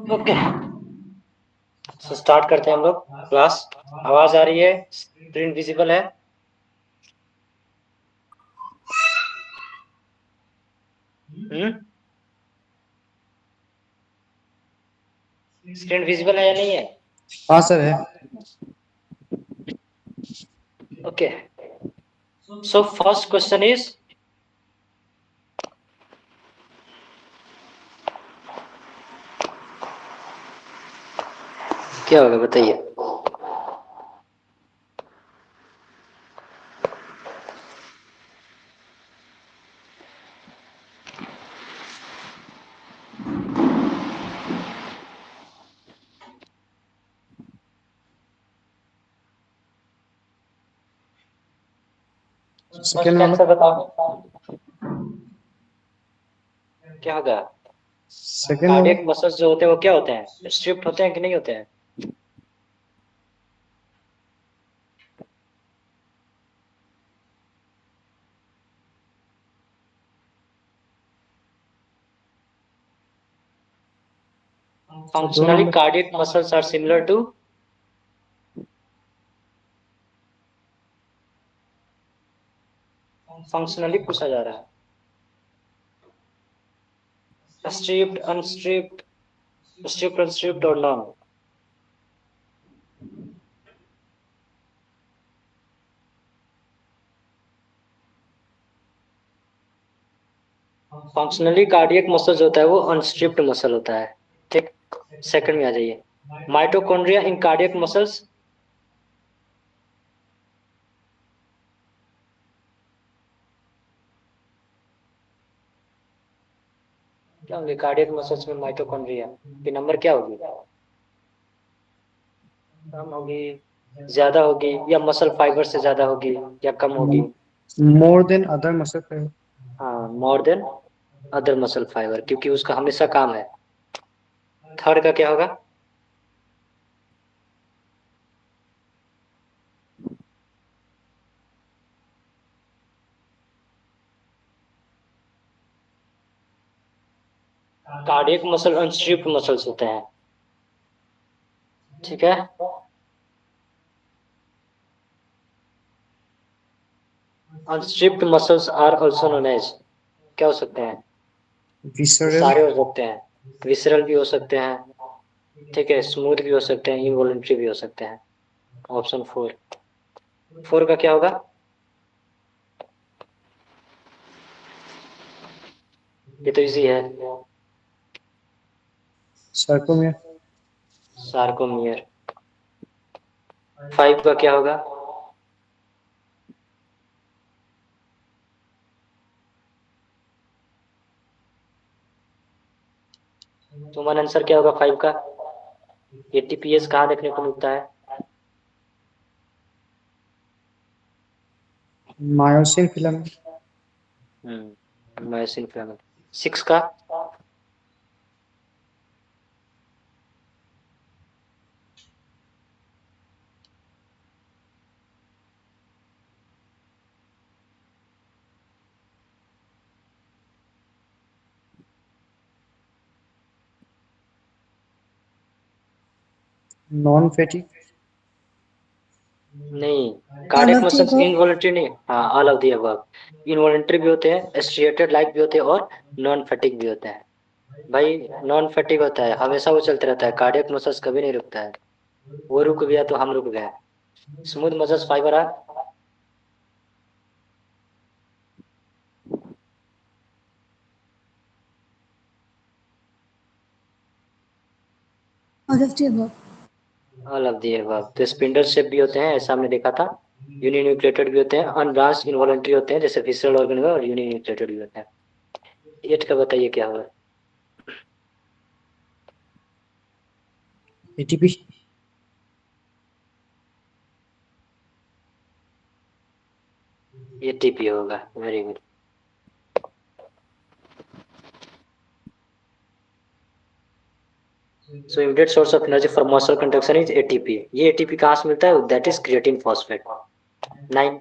Okay, so start करते हैं हम लोग क्लास। आवाज आ रही है? स्क्रीन विजिबल है? स्क्रीन विजिबल है या नहीं है? हाँ सर है। Okay, so first question is, क्या होगा बताइए? सेकेंड फर्स्ट वाला। आंसर बताओ, क्या होगा? सेकेंड वाला। कार्डियक मसल्स जो होते हैं वो क्या होते हैं? स्ट्रिप्ट होते हैं कि नहीं होते हैं? दो functionally number. Cardiac muscles are similar to, functionally पूछा जा रहा है, स्ट्रिप्ड, अनस्ट्रिप्ड, स्ट्रिप्ड, अनस्ट्रिप्ड और नॉन। फंक्शनली कार्डियक मसल जो होता है वो अनस्ट्रिप्ड मसल होता है। ठीक, सेकंड में आ जाइए। माइटोकॉन्ड्रिया इन कार्डियक मसल्स, क्या होंगे कार्डियक मसल्स में माइटोकॉन्ड्रिया की नंबर क्या होगी? कम होगी, ज्यादा होगी, या मसल फाइबर से ज्यादा होगी या कम होगी? More than other muscle. हाँ, more than other muscle fibre, क्योंकि उसका हमेशा काम है। थर्ड का क्या होगा? कार्डियक मसल अनस्ट्रिप्ड मसल्स होते हैं। ठीक है, unstriped muscles are also known as, क्या हो सकते हैं? ये विसरल। सारे हो सकते हैं, विसरल भी हो सकते हैं, ठीक है, स्मूथ भी हो सकते हैं, इनवॉलेंट्री भी हो सकते हैं। ऑप्शन फोर, फोर का क्या होगा? ये तो इजी है, सर्कोमियर। सार्कोमियर। फाइव का क्या होगा? तुम्हारा आंसर क्या होगा फाइव का? एटीपीएस कहाँ देखने को मिलता है? Myosin filament. Myosin filament. Six का? Non fatty. नहीं, all cardiac of the muscles above. Involuntary नहीं, हाँ all of the above. Involuntary भी होते हैं, स्ट्रिएटेड लाइक भी होते हैं, और नॉन फैटिक भी होते हैं। भाई, नॉन फैटिक होता है, हमेशा वो चलते रहता है, कार्डियक मसल्स कभी नहीं रुकता है। वो रुक गया तो हम रुक गए। Smooth muscles fibre are, all of the above. All of the above. तो स्पिंडल शेप भी होते हैं, ऐसा हमने देखा था। यूनिन्यूक्लिएटेड भी होते हैं, अनब्रांच्ड इनवॉलेंट्री होते हैं, जैसे विसरल ऑर्गन और यूनिन्यूक्लिएटेड भी होते हैं। एट का बताइए क्या होगा? एटीपी। एटीपी होगा, very good. So immediate source of energy for muscle construction is ATP. ये एटीपी कहाँ से मिलता है? That is creatine phosphate. Nine,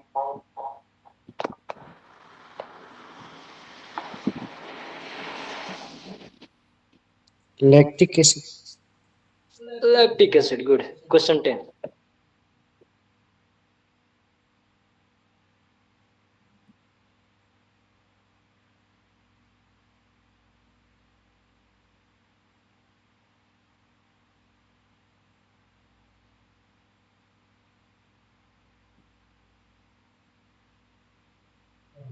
lactic acid. Lactic acid, good. Question 10।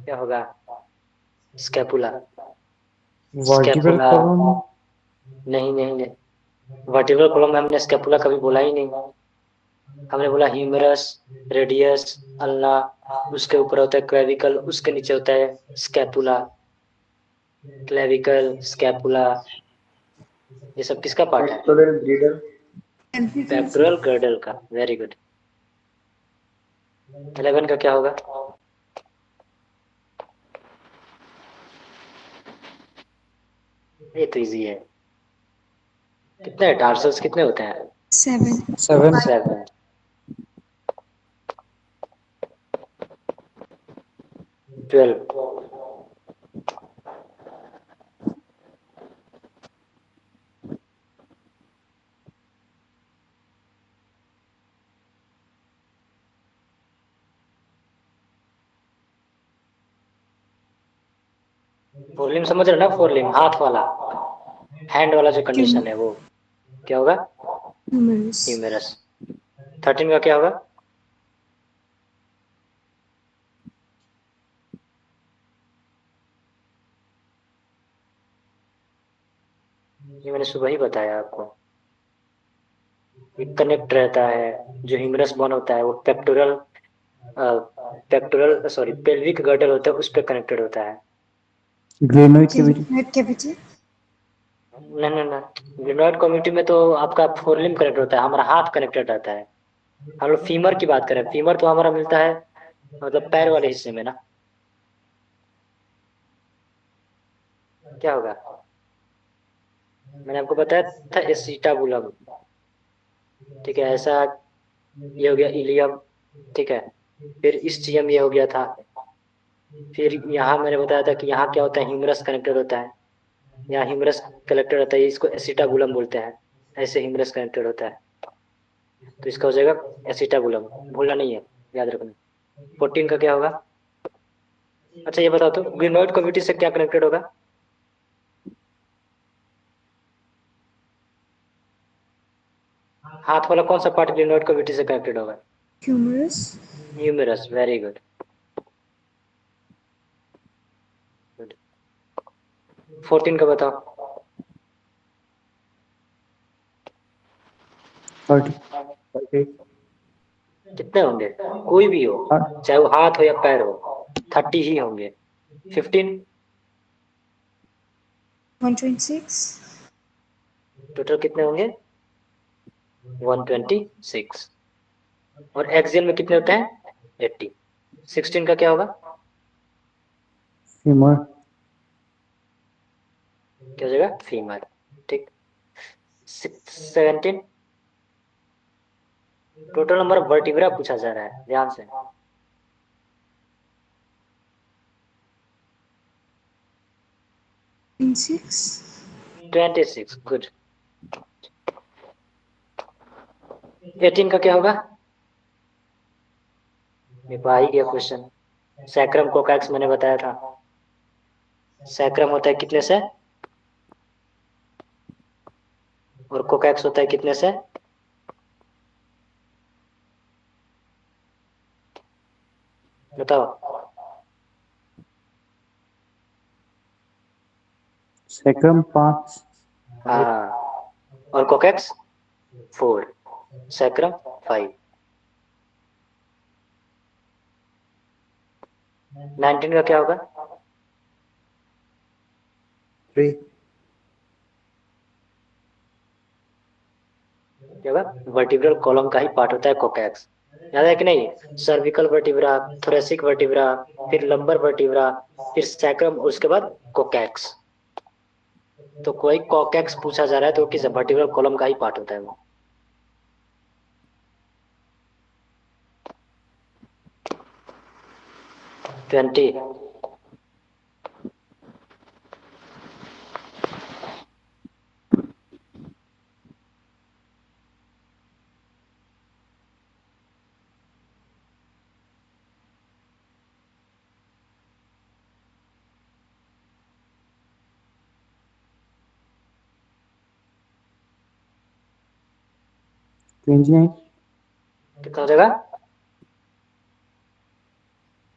क्या होगा? स्कैपुला। Vertebral scapula. कॉलम। नहीं नहीं नहीं, वर्टिब्रल कॉलम में हमने स्कैपुला कभी बोला ही नहीं। हमने बोला ह्यूमरस, रेडियस, अल्ना, उसके ऊपर होता है क्लेविकल, उसके नीचे होता है स्कैपुला। क्लेविकल, स्कैपुला, ये सब किसका पार्ट है? पेक्टोरल ग्रिडल। पेक्टोरल गर्डल का। Very good. 11 का क्या होगा? ये तो इजी है। कितने है टार्सल्स, कितने होते हैं? 7। 7। ट्वेल्व। फोर लिम समझ रहे हो ना? 4 लिम हाथ वाला, हैंड वाला जो कंडीशन है वो क्या होगा? ह्यूमरस। ह्यूमेरस। 13 का क्या होगा? ये मैंने सुबह ही बताया आपको। एक कनेक्ट रहता है, जो ह्यूमरस बोन होता है वो pectoral, pectoral sorry pelvic girdle होता है, उस पर कनेक्टेड होता है। ग्रेनोइड कैविटी। कैविटी। नहीं नहीं नहीं, ग्रेनोइड कम्युनिटी में तो आपका फोरलिम कनेक्ट होता है, हमारा हाथ कनेक्टेड रहता है। हम लोग फीमर की बात करें, फीमर तो हमारा मिलता है मतलब पैर वाले हिस्से में ना। क्या होगा? मैंने आपको बताया था एसिटाबुलम। ठीक है, ऐसा ये हो गया इलियम। ठीक है, फिर इस्चियम ये हो गया था। फिर यहाँ मैंने बताया था कि यहाँ क्या होता है, ह्यूमरस कनेक्टेड होता है। यहाँ ह्यूमरस कनेक्टेड होता है, इसको एसिटाबुलम बोलते हैं। ऐसे ह्यूमरस कनेक्टेड होता है, तो इसका हो जाएगा एसिटाबुलम। भूलना नहीं है, याद रखना। 14 का क्या होगा? अच्छा ये बताओ तो, ग्रेनोइड कम्युनिटी से क्या कनेक्टेड होगा? हाथ वाला कौन सा पार्ट ग्रेनोइड कम्युनिटी से कनेक्टेड होगा? ह्यूमरस। ह्यूमरस। Very good. 14 का बताओ। 30। कितने होंगे? कोई भी हो, चाहे वो हाथ हो या पैर हो, 30 ही होंगे। 15। 126। टोटल कितने होंगे? 126। और एक्सियल में कितने होते हैं? 80। 16 का क्या होगा? फीमर। क्या हो जाएगा? फीमर। ठीक। 17। टोटल नंबर ऑफ वर्टिब्रा पूछा जा रहा है, ध्यान से। 26। 26। गुड। 18 का क्या होगा? ये तो आ ही गया क्वेश्चन। सैक्रम कोकैक्स मैंने बताया था। सैक्रम होता है कितने से, और कोकैक्स होता है कितने से? बताओ। सैक्रम 5। हाँ, और कोकैक्स 4, सैक्रम 5। 19 का क्या होगा? 3। क्या होगा? वर्टिब्रल कॉलम का ही पार्ट होता है कोकैक्स। याद है कि नहीं? सर्विकल वर्टिब्रा, थोरेसिक वर्टिब्रा, फिर लंबर वर्टिब्रा, फिर सैक्रम, उसके बाद कोकैक्स। तो कोई कोकैक्स पूछा जा रहा है तो किस वर्टिब्रल कॉलम का ही पार्ट होता है वो। 20। 29. कितना हो जाएगा?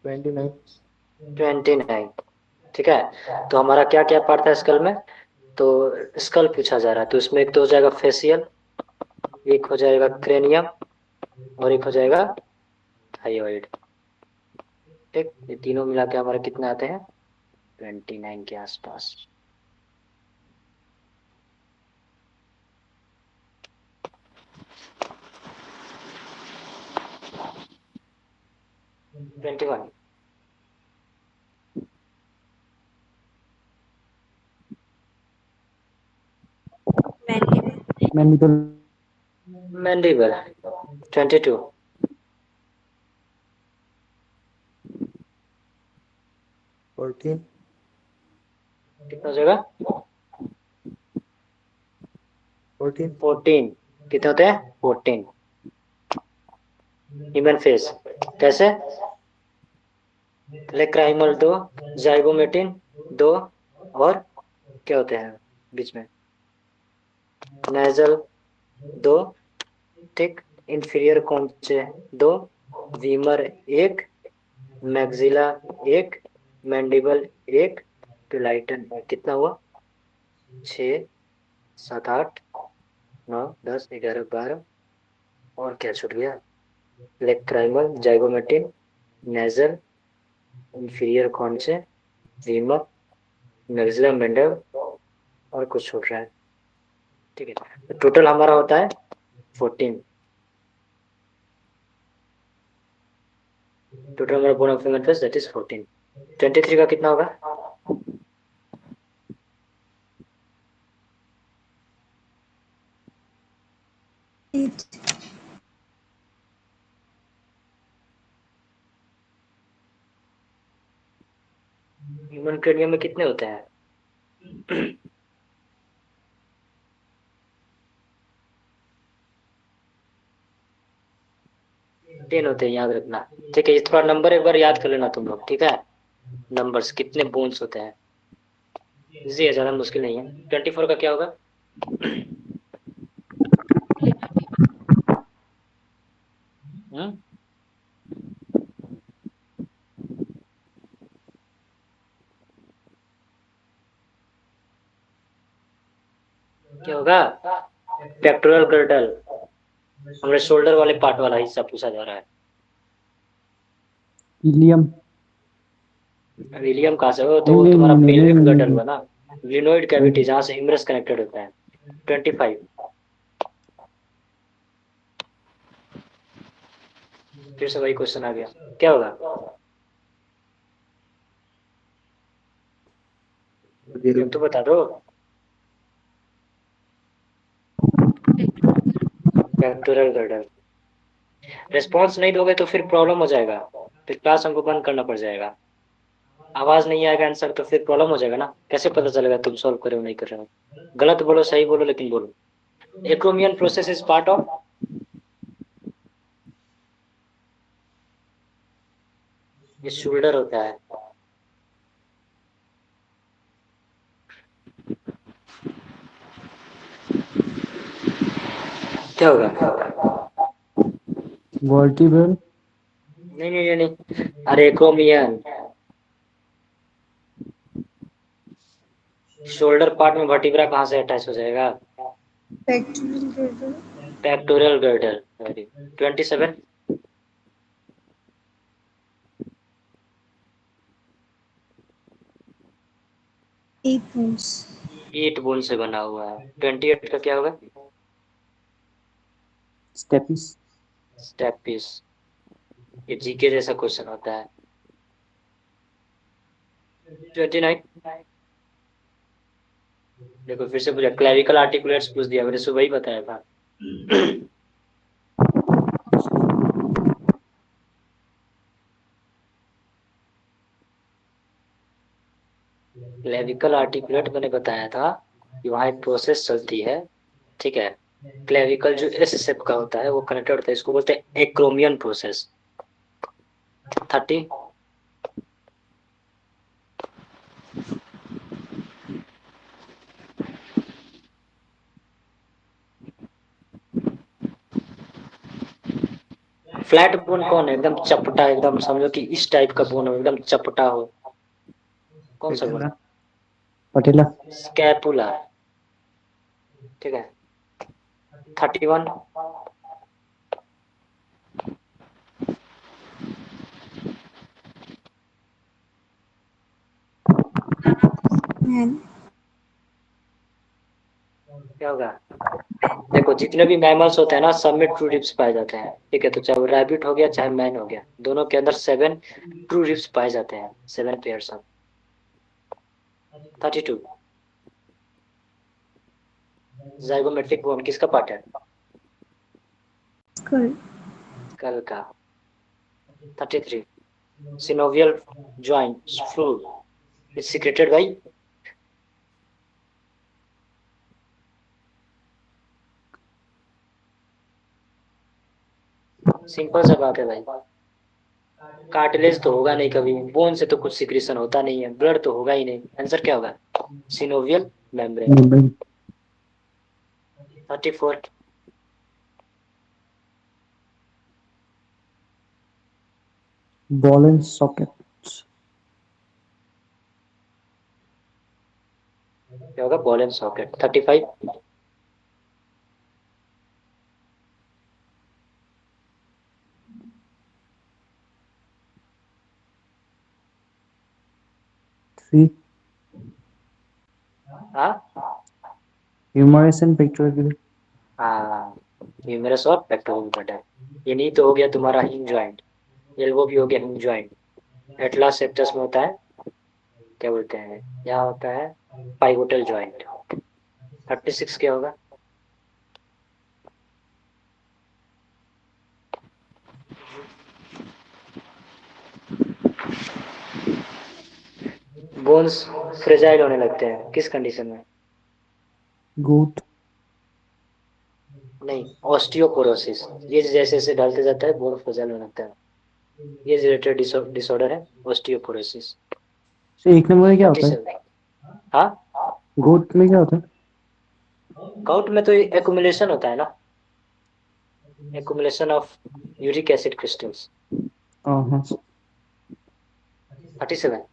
29. 29। ठीक है, तो हमारा क्या क्या पार्ट था स्कल में? तो स्कल पूछा जा रहा है, तो इसमें एक तो हो जाएगा फेशियल, एक हो जाएगा क्रेनियम, और एक हो जाएगा थाइरॉइड। ठीक, ये तीनों मिला के हमारे कितने आते हैं? 29 के आसपास। Twenty one. Mandible. मैंडिबल। 22। 14. कितना हो जाएगा? 14. 14। कितने होते हैं? 14। ह्यूमन फेस कैसे? लेक्राइमल 2, जाइगोमेटिन 2, और क्या होते हैं बीच में? नेजल 2। ठीक, इंफीरियर कॉन्चे 2, वीमर 1, मैक्सिला 1, मैंडिबल 1, पिलाइटन कितना हुआ? 6, 7, 8, 9, 10, 11, 12, और क्या छूट गया? Lacrimal, zygomatic, nasal, inferior conchae, vomer, maxilla, mandible, और कुछ छूट रहा है। ठीक है, तो टोटल हमारा होता है 14। टोटल हमारा bone of human face that is 14। 23 का कितना होगा? 8. ह्यूमन क्रेनियम में कितने होते हैं? 10 होते हैं, याद रखना। ठीक है, ये थोड़ा नंबर एक बार याद कर लेना तुम लोग, ठीक है? नंबर्स कितने बोन्स होते हैं, इजी है, ज्यादा मुश्किल नहीं है। 24 का क्या होगा? हम्म, क्या होगा? पेक्टोरल गर्डल, हमारे शोल्डर वाले पार्ट वाला हिस्सा पूछा जा रहा है। Ilium. विलियम कहाँ से हो? तो नहीं वो नहीं तुम्हारा नहीं नहीं पेल्विक नहीं नहीं गर्डल नहीं हुआ ना, ग्लिनोइड कैविटी नहीं। जहाँ से ह्यूमरस कनेक्टेड होता है। 25। फिर से वही क्वेश्चन आ गया, क्या होगा? अब तो बता दो। Pectoral girdle. रिस्पॉन्स नहीं दोगे तो फिर प्रॉब्लम हो जाएगा, फिर क्लास हमको बंद करना पड़ जाएगा। आवाज नहीं आएगा आंसर तो फिर प्रॉब्लम हो जाएगा ना, कैसे पता चलेगा तुम सॉल्व कर रहे हो नहीं कर रहे हो? गलत बोलो सही बोलो, लेकिन बोलो। Acromion process is part of. ये शोल्डर होता है। क्या होगा? Vertebral. नहीं नहीं नहीं नहीं, अरे एक्रोमियन। शोल्डर पार्ट में वर्टिब्रा कहाँ से अटैच हो जाएगा? Pectoral girdle. Pectoral girdle. 27। 8 bones. 8 bone से बना हुआ है। 28 का क्या होगा? Stapes. स्टेपिस। ये जीके जैसा क्वेश्चन होता है। 29। देखो फिर से पूछा, क्लेविकल आर्टिकुलेट्स पूछ दिया, मैंने सुबह ही बताया था। क्लेविकल आर्टिकुलेट मैंने बताया था कि वहां एक प्रोसेस चलती है। ठीक है, क्लेविकल जो एस शेप का होता है वो कनेक्टेड होता है, इसको बोलते हैं एक्रोमियन प्रोसेस। 30। फ्लैट बोन कौन है? एकदम चपटा, एकदम समझो कि इस टाइप का बोन हो, एकदम चपटा हो। कौन सा बोन? पटेला। पटेला। स्कैपुला। ठीक है। 31। Man. क्या होगा? देखो जितने भी मैमल्स होते हैं ना, सब में ट्रू रिप्स पाए जाते हैं। ठीक है, तो चाहे वो रैबिट हो गया चाहे मैन हो गया, दोनों के अंदर 7 ट्रू रिप्स पाए जाते हैं, 7 पेयर्स ऑफ। 32। जाइगोमेट्रिक बोन किसका पार्ट है? Skull. स्कल का। 33। Synovial joint fluid is secreted by. Simple सा बात है भाई, कार्टिलेज तो होगा नहीं कभी, बोन से तो कुछ सिक्रीशन होता नहीं है, ब्लड तो होगा ही नहीं। आंसर क्या होगा? Synovial membrane. Membrane. 34। Ball and socket. क्या होगा? Ball and socket. 35। 3 हाँ ह्यूमरस एंड पेक्टोरल। हाँ, ह्यूमरस और पेक्टोरल बटन। ये नहीं तो हो गया तुम्हारा हिंज जॉइंट, एल्बो भी हो गया हिंज जॉइंट। एटलास सेप्टस में होता है, क्या बोलते हैं, यहाँ होता है पाइवोटल जॉइंट। 36 क्या होगा? बोन्स फ्रेजाइल होने लगते हैं किस कंडीशन में? गोट। नहीं, ऑस्टियोपोरोसिस। ये जैसे जैसे ढलते जाता है बोन फ्रेजाइल होने लगता है, ये रिलेटेड डिसऑर्डर है ऑस्टियोपोरोसिस। से एक नंबर में क्या होता है? 37। हाँ, गोट में क्या होता है? काउट में तो एक्युमुलेशन होता है ना, accumulation of uric acid crystals. हाँ। 37।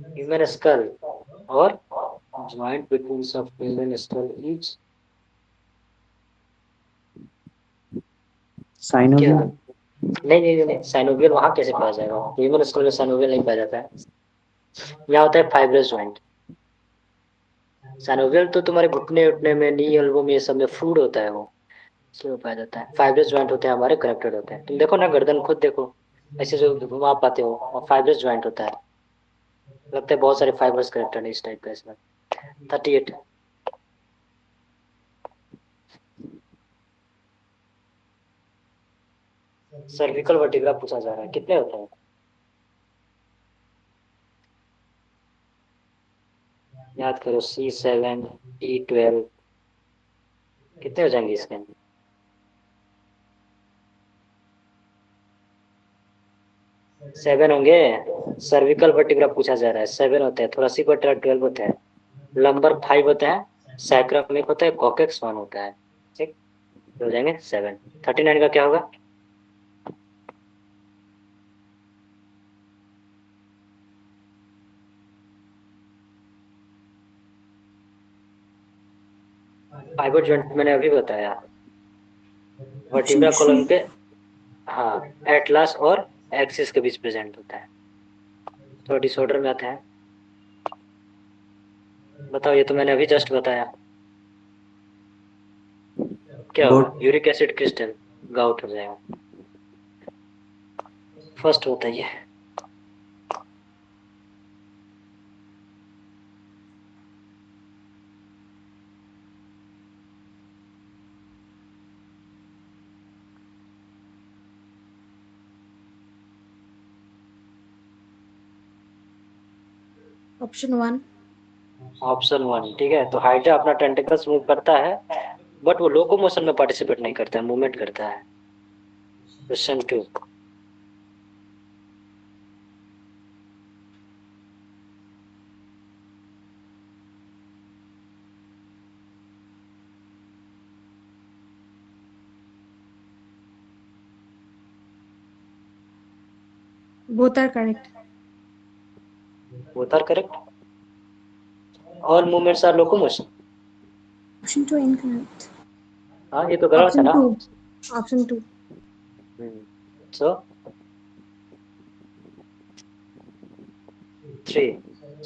ह्यूमन स्कल और joint between of human skull is क्या साइनोवियल। होगा? नहीं नहीं नहीं, साइनोवियल वहां कैसे पाया जाएगा? ह्यूमन स्कल में साइनोवियल नहीं पाया जाता है। यहाँ होता है फाइब्रस ज्वाइंट। साइनोवियल तो तुम्हारे घुटने उठने में, नी एल्बो में, ये सब में फ्लूइड होता है, वो इसलिए पाया जाता है। फाइब्रस ज्वाइंट होते हैं हमारे, कनेक्टेड होते हैं। तुम देखो ना, गर्दन खुद देखो, ऐसे जो घुमा पाते हो, और फाइब्रस ज्वाइंट होता है। लगता है बहुत सारे फाइबर्स कनेक्टेड है इस टाइप का इसमें। 38। सर्विकल वर्टिब्रा पूछा जा रहा है, कितने होते हैं? याद करो, C7 E12 कितने हो जाएंगे इसके? 7 होंगे। सर्विकल वर्टिब्रा पूछा जा रहा है, 7 होते हैं। थोरेसिक वर्टिब्रा 12 होते हैं। लंबर 5 होते हैं। सैक्रम 1 होता है, कॉकेक्स 1 होता है। ठीक, हो जाएंगे 7। 39 का क्या होगा? फाइबर जॉइंट मैंने अभी बताया, Option वर्टिब्रा कॉलम 3. पे। हाँ, एटलास और एक्सिस के बीच प्रेजेंट होता है। तो डिसऑर्डर में आता है। बताओ, ये तो मैंने अभी जस्ट बताया। क्या होगा? गोट। यूरिक एसिड क्रिस्टल गाउट हो जाएगा। फर्स्ट होता है ये। Option 1. ऑप्शन 1, ठीक है। तो हाइड्रा अपना टेंटिकल्स मूव करता है, बट वो लोकोमोशन में पार्टिसिपेट नहीं करता है, मूवमेंट करता है। Question 2। Both are correct. Both are correct. All movements are locomotion. Option 2 incorrect. हाँ, ये तो गलत है Option ना. 2. Option 2. सो 3.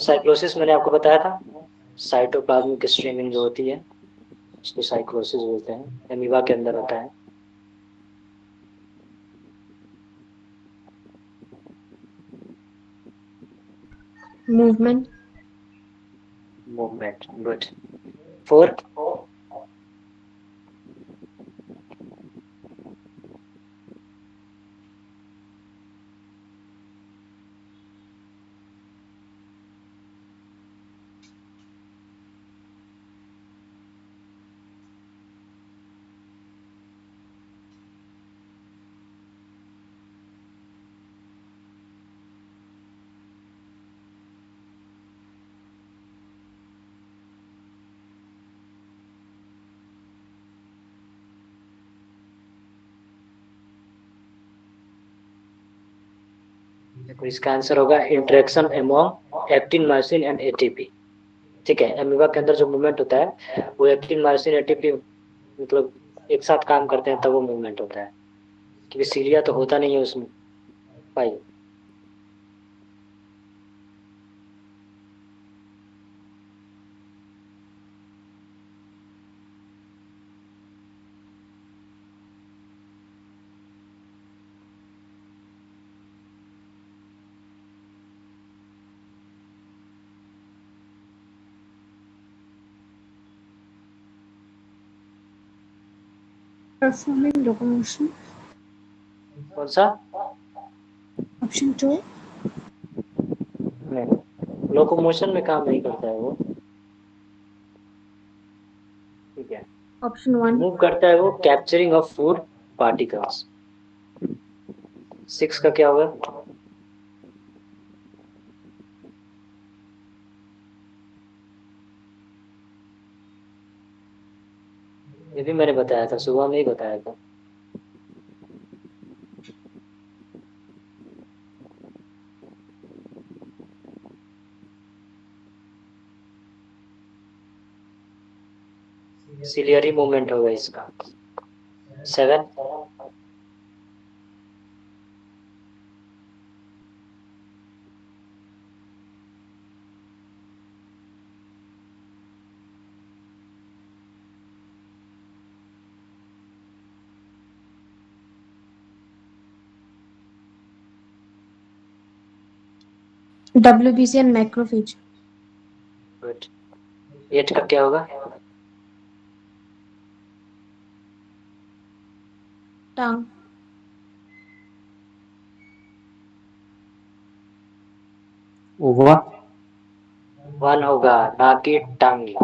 साइक्लोसिस मैंने आपको बताया था. साइटोप्लाज्मिक स्ट्रीमिंग जो होती है उसको साइक्लोसिस बोलते हैं. एमीबा के अंदर होता है. Movement. मूवमेंट. गुड. 4. देखो इसका आंसर होगा interaction among actin myosin and ATP. ठीक है. एमीबा के अंदर जो मूवमेंट होता है वो एक्टिन मायोसिन एटीपी मतलब एक साथ काम करते हैं तब वो मूवमेंट होता है. क्योंकि सीलिया तो होता नहीं है उसमें. भाई. Performing locomotion. कौन सा. Option 2. नहीं, लोकोमोशन में काम नहीं करता है वो. ठीक है. Option 1. मूव करता है वो कैप्चरिंग ऑफ फूड पार्टिकल्स. 6 का क्या होगा. ये भी मैंने बताया था, सुबह में ही बताया था. सिलियरी मूवमेंट होगा इसका. 7. WBC and macrophage. गुड. 8 का क्या होगा. Tongue. ओवा. 1 होगा ना कि टंग.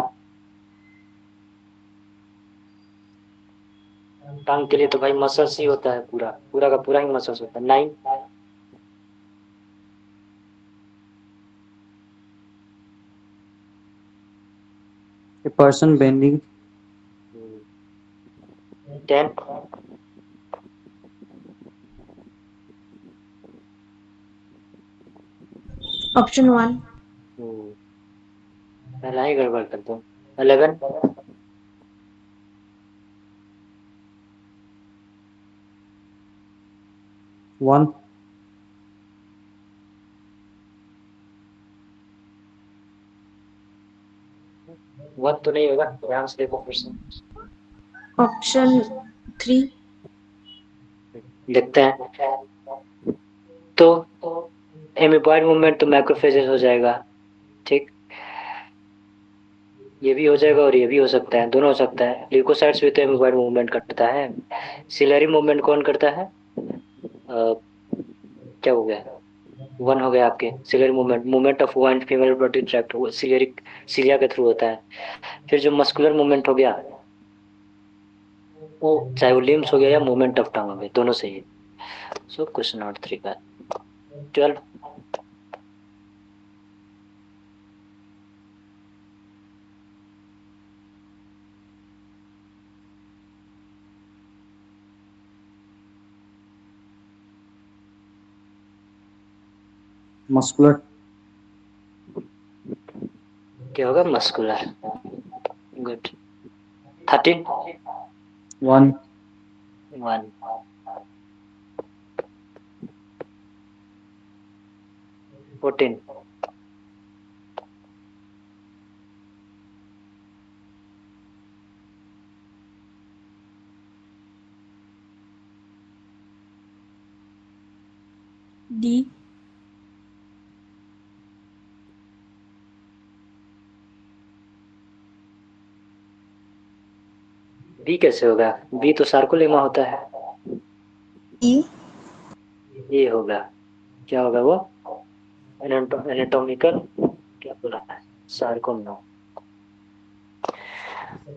टंग के लिए तो भाई मसल्स ही होता है. पूरा पूरा का पूरा ही मसल्स होता है. 9. A person bending. 10. Option 1. पहला ही गड़बड़ कर दो. 11. 1. 1 तो नहीं होगा. ध्यान से देखो फिर से. Option 3. देखते हैं. तो एमीबॉयड मूवमेंट तो मैक्रोफेजेस हो जाएगा. ठीक. ये भी हो जाएगा और ये भी हो सकता है. दोनों हो सकता है. ल्यूकोसाइट्स भी तो एमीबॉयड मूवमेंट करता है. सिलेरी मूवमेंट कौन करता है. क्या हो गया. 1 हो गया आपके. सिलियरी मूवमेंट मूवमेंट ऑफ वो एंड फीमेल रिप्रोडक्टिव ट्रैक्ट वो सिलियरिक सिलिया के थ्रू होता है. फिर जो मस्कुलर मूवमेंट हो गया वो चाहे वो लिम्स हो गया या मूवमेंट ऑफ टंग हो गया, दोनों सही है. सो क्वेश्चन नंबर 3 का 12. muscular, क्या होगा? मस्कुलर। गुड। 13। 1, 1। 14। D. बी कैसे होगा? बी तो सार्कोलेमा होता है। E. ये होगा। क्या होगा वो? एनाटॉमिकल, क्या बोला है? Sarcoma.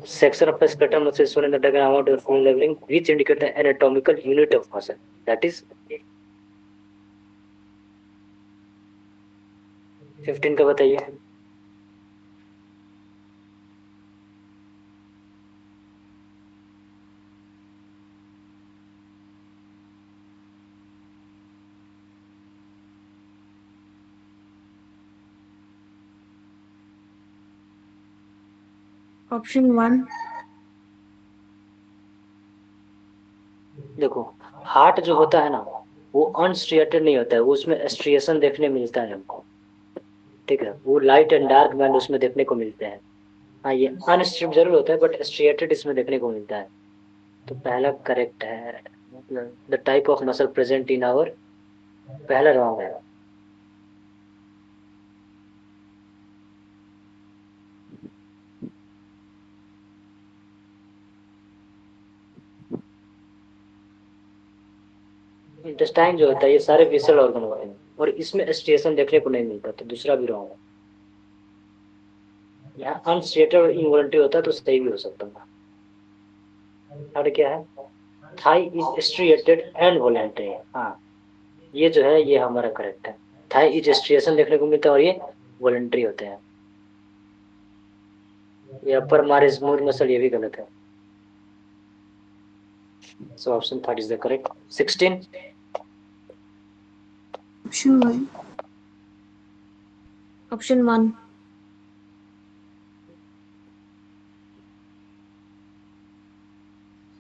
Section of the skeletal muscle shown in the diagram of the full leveling, which indicate the anatomical unit of muscle. That is 15 का बताइए। Option 1. देखो, हार्ट जो होता है ना, वो अनस्ट्रिएटेड नहीं होता है, वो उसमें स्ट्रिएशन देखने मिलता है हमको। ठीक है, वो लाइट एंड डार्क बैंड उसमें देखने को मिलते हैं। हाँ, ये अनस्ट्रिप्ड जरूर होता है बट स्ट्रिएटेड इसमें देखने को मिलता है। तो पहला करेक्ट है। मतलब the type of muscle present in our, पहला रॉन्ग है। इंटेस्टाइन जो होता है ये सारे विसरल ऑर्गन होते हैं और इसमें स्ट्रिएशन देखने को नहीं मिलता, तो दूसरा भी रॉन्ग है। यहाँ अनस्ट्रेटेड और इनवॉलंटरी होता है तो सही भी हो सकता है। थर्ड क्या है? Thigh is striated and voluntary. हाँ, ये जो है ये हमारा करेक्ट है। थाई इज स्ट्रिएशन देखने को मिलता है और ये वॉलंटरी होते हैं। ये अपर मारे स्मूथ मसल, ये भी गलत है। So option third is the correct. 16। Option 1. Option 1.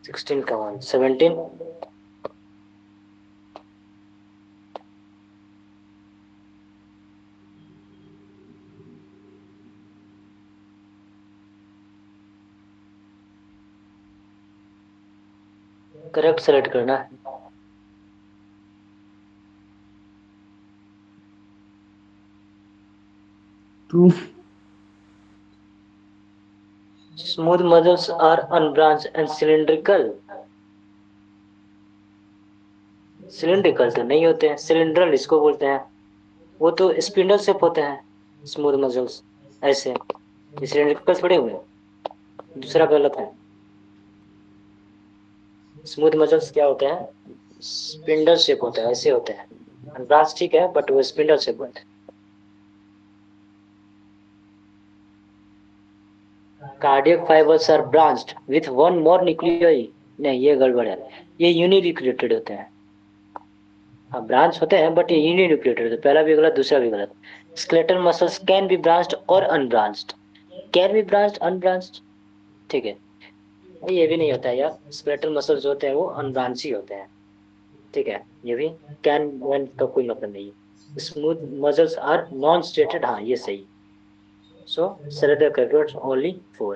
16 का 1। 17। करेक्ट सेलेक्ट करना है। 2, smooth muscles are unbranch and cylindrical. Cylindrical तो नहीं होते हैं, सिलिंड्रल इसको बोलते हैं। वो तो स्पिंडल शेप होते हैं स्मूथ मसल्स, ऐसे। ये सिलिंड्रिकल थोड़े हुए। दूसरा गलत है। स्मूथ मसल्स क्या होते हैं? स्पिंडल शेप होता है, ऐसे होते हैं। ब्रांच ठीक है बट वो स्पिंडल शेप होता है। Cardiac fibres are branched with one more nuclei. नहीं, ये गड़बड़ है। ये यूनिन्यूक्लिएटेड होते हैं। हाँ, ब्रांच होते हैं बट ये यूनिन्यूक्लिएटेड होते हैं। पहला भी गलत, दूसरा भी गलत। Skeletal muscles can be branched और unbranched. Can be branched, unbranched. ठीक है, ये भी नहीं होता है यार। स्केलेटल मसल्स जो होते हैं वो अनब्रांच ही होते हैं। ठीक है, ये भी कैन वैन का कोई मतलब नहीं है। Smooth muscles are non striated, हाँ ये सही। So select the correct only 4.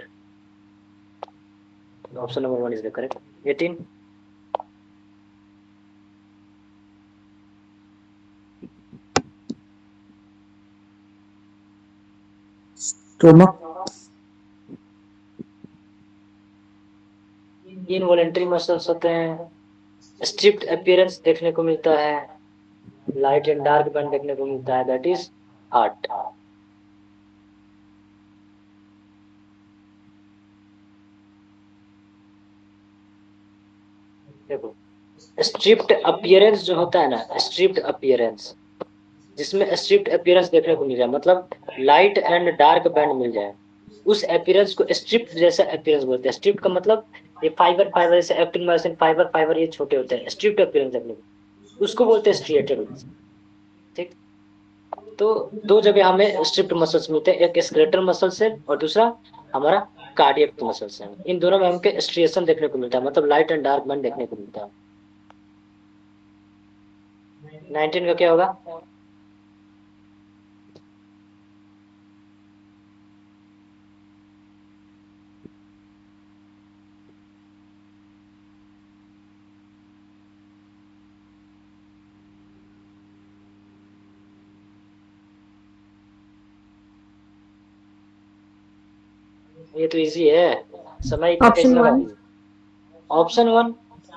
Option number 1 is the correct. 18. stomach, involuntary muscles होते हैं। स्ट्रिप्ड अपीयरेंस देखने को मिलता है। लाइट एंड डार्क बैंड देखने को मिलता है, दैट इज हार्ट। देखो, स्ट्रिप्ड अपीयरेंस जो होता है ना, स्ट्रिप्ड अपीयरेंस, जिसमें स्ट्रिप्ड अपीयरेंस देखने को मिल जाए, मतलब लाइट एंड डार्क बैंड मिल जाए, उस अपीयरेंस को स्ट्रिप्ड जैसा अपीयरेंस बोलते हैं। स्ट्रिप्ड का मतलब ये फाइबर फाइबर जैसे एक्टिन मायोसिन फाइबर फाइबर ये छोटे होते हैं। स्ट्रिप्ड अपीयरेंस देखने को उसको बोलते हैं स्ट्रिएटेड। ठीक। तो दो जगह हमें स्ट्रिप्ड मसल्स मिलते हैं, एक स्केलेटल मसल से और दूसरा हमारा कार्डियक मसल से। इन दोनों में हमको स्ट्रिएशन देखने को मिलता है, मतलब लाइट एंड डार्क बैंड देखने को मिलता है। 19 का क्या होगा? ये तो इजी है, समय इतना Option कैसे लगा 1. दिए? ऑप्शन 1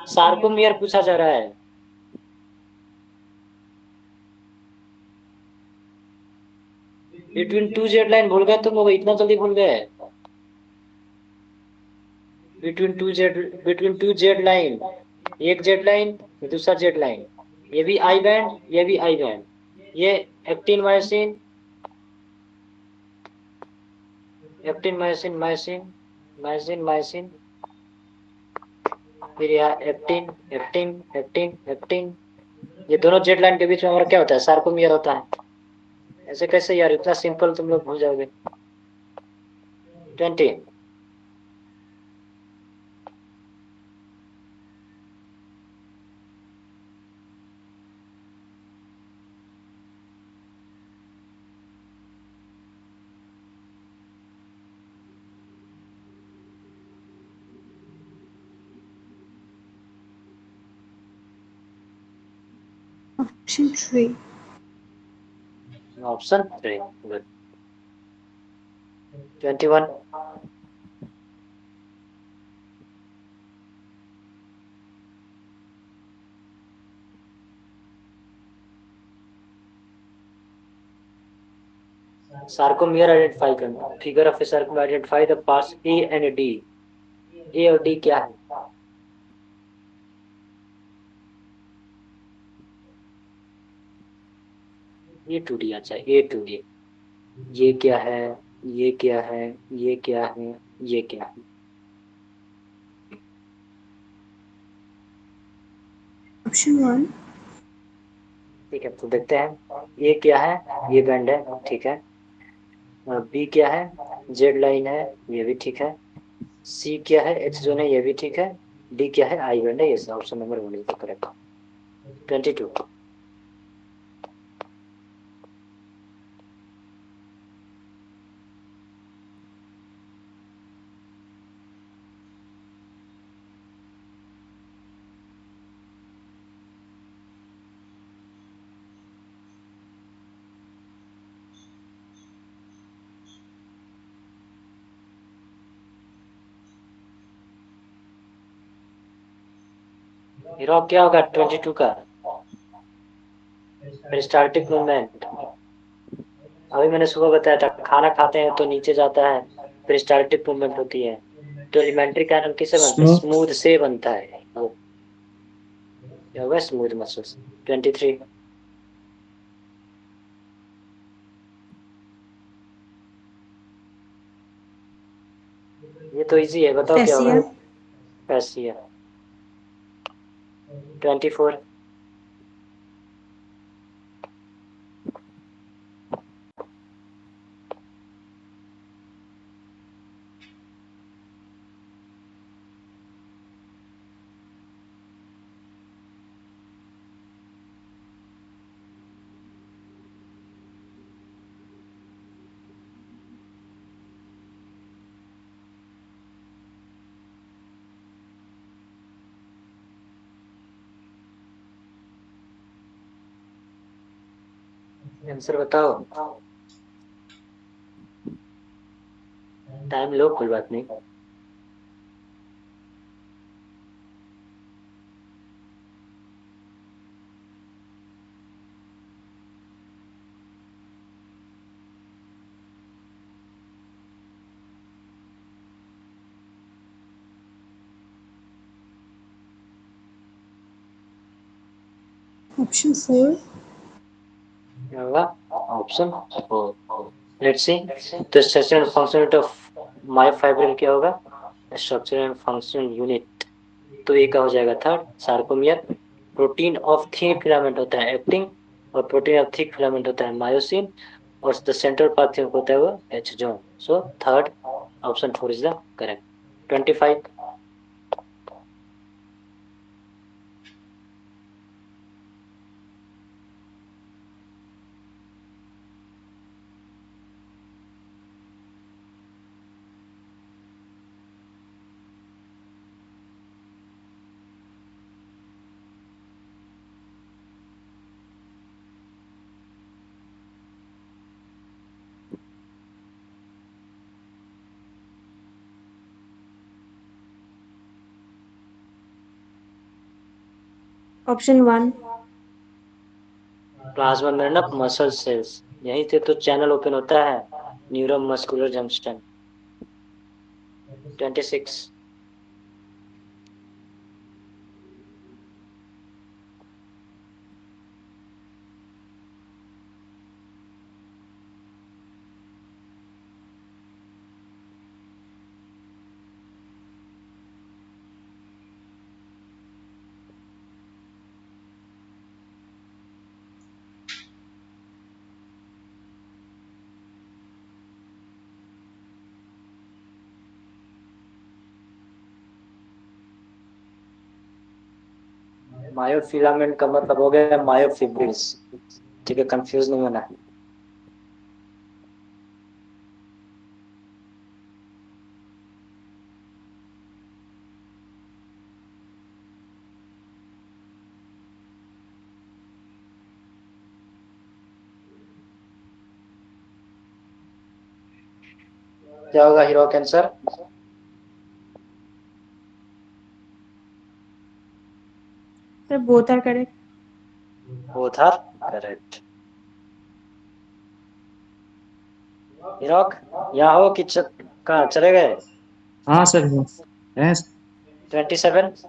सार्कोमियर पूछा जा रहा है। बिटवीन टू जेड लाइन भूल गए तुम लोग, इतना जल्दी भूल गए? बिटवीन टू जेड लाइन, एक जेड लाइन, दूसरा जेड लाइन, ये भी आई बैंड, ये भी आई बैंड, ये actin myosin, actin myosin myosin myosin myosin, फिर यहाँ एक्टिन एक्टिन एक्टिन एक्टिन। ये दोनों जेड लाइन के बीच में हमारा क्या होता है? सार्कोमियर होता है। ऐसे कैसे यार, इतना सिंपल तुम लोग भूल जाओगे? 20। Option 3. Option 3, good. 21। Sarcomere identify करना, figure of a circle identify the parts A and D. A और डी क्या है? ए टू डी, अच्छा ए टू डी। ये क्या है? ये क्या है? ये क्या है? ये क्या है? Option 1. ठीक है, तो देखते हैं ये क्या है। ये बैंड है, ठीक है। बी क्या है? जेड लाइन है, ये भी ठीक है। सी क्या है? एक्स जोन है, ये भी ठीक है। डी क्या है? आई बैंड है। ये option number 1 is correct. 22। Hero क्या होगा 22 का? Peristaltic movement. अभी मैंने सुबह बताया था, खाना खाते हैं तो नीचे जाता है, पेरिस्टाल्टिक मूवमेंट होती है। तो एलिमेंट्री कैनल किससे बनता है? Smooth. स्मूथ से बनता है वो। क्या होगा? Smooth muscles. 23। ये तो इजी है, बताओ क्या होगा? Fascia. ऐसी है। 24। आंसर बताओ। टाइम लो, कोई बात नहीं। Option 4. क्या होगा? ऑप्शन 4। Let's see. तो structure and function of myofibril क्या होगा? Structure and function unit. तो ये क्या हो जाएगा? Third, sarcomere. Protein of thin filament होता है एक्टिन, और प्रोटीन ऑफ थिक फिलामेंट होता है मायोसिन, और द सेंट्रल पाथ होता है वो H zone. So third option 4 is the correct. 25। Option 1। Plasma membrane of muscle cells, यहीं से तो चैनल ओपन होता है, न्यूरो मस्कुलर जंक्शन। 26। मायोफिलामेंट का मतलब हो गया मायोफिब्रिल्स। ठीक है, कंफ्यूज नहीं होना। क्या होगा हीरो कैंसर? Sir both are correct. Both are correct. हीरोक, यहाँ हो कि कहाँ चले गए? हाँ सर हैं। 27।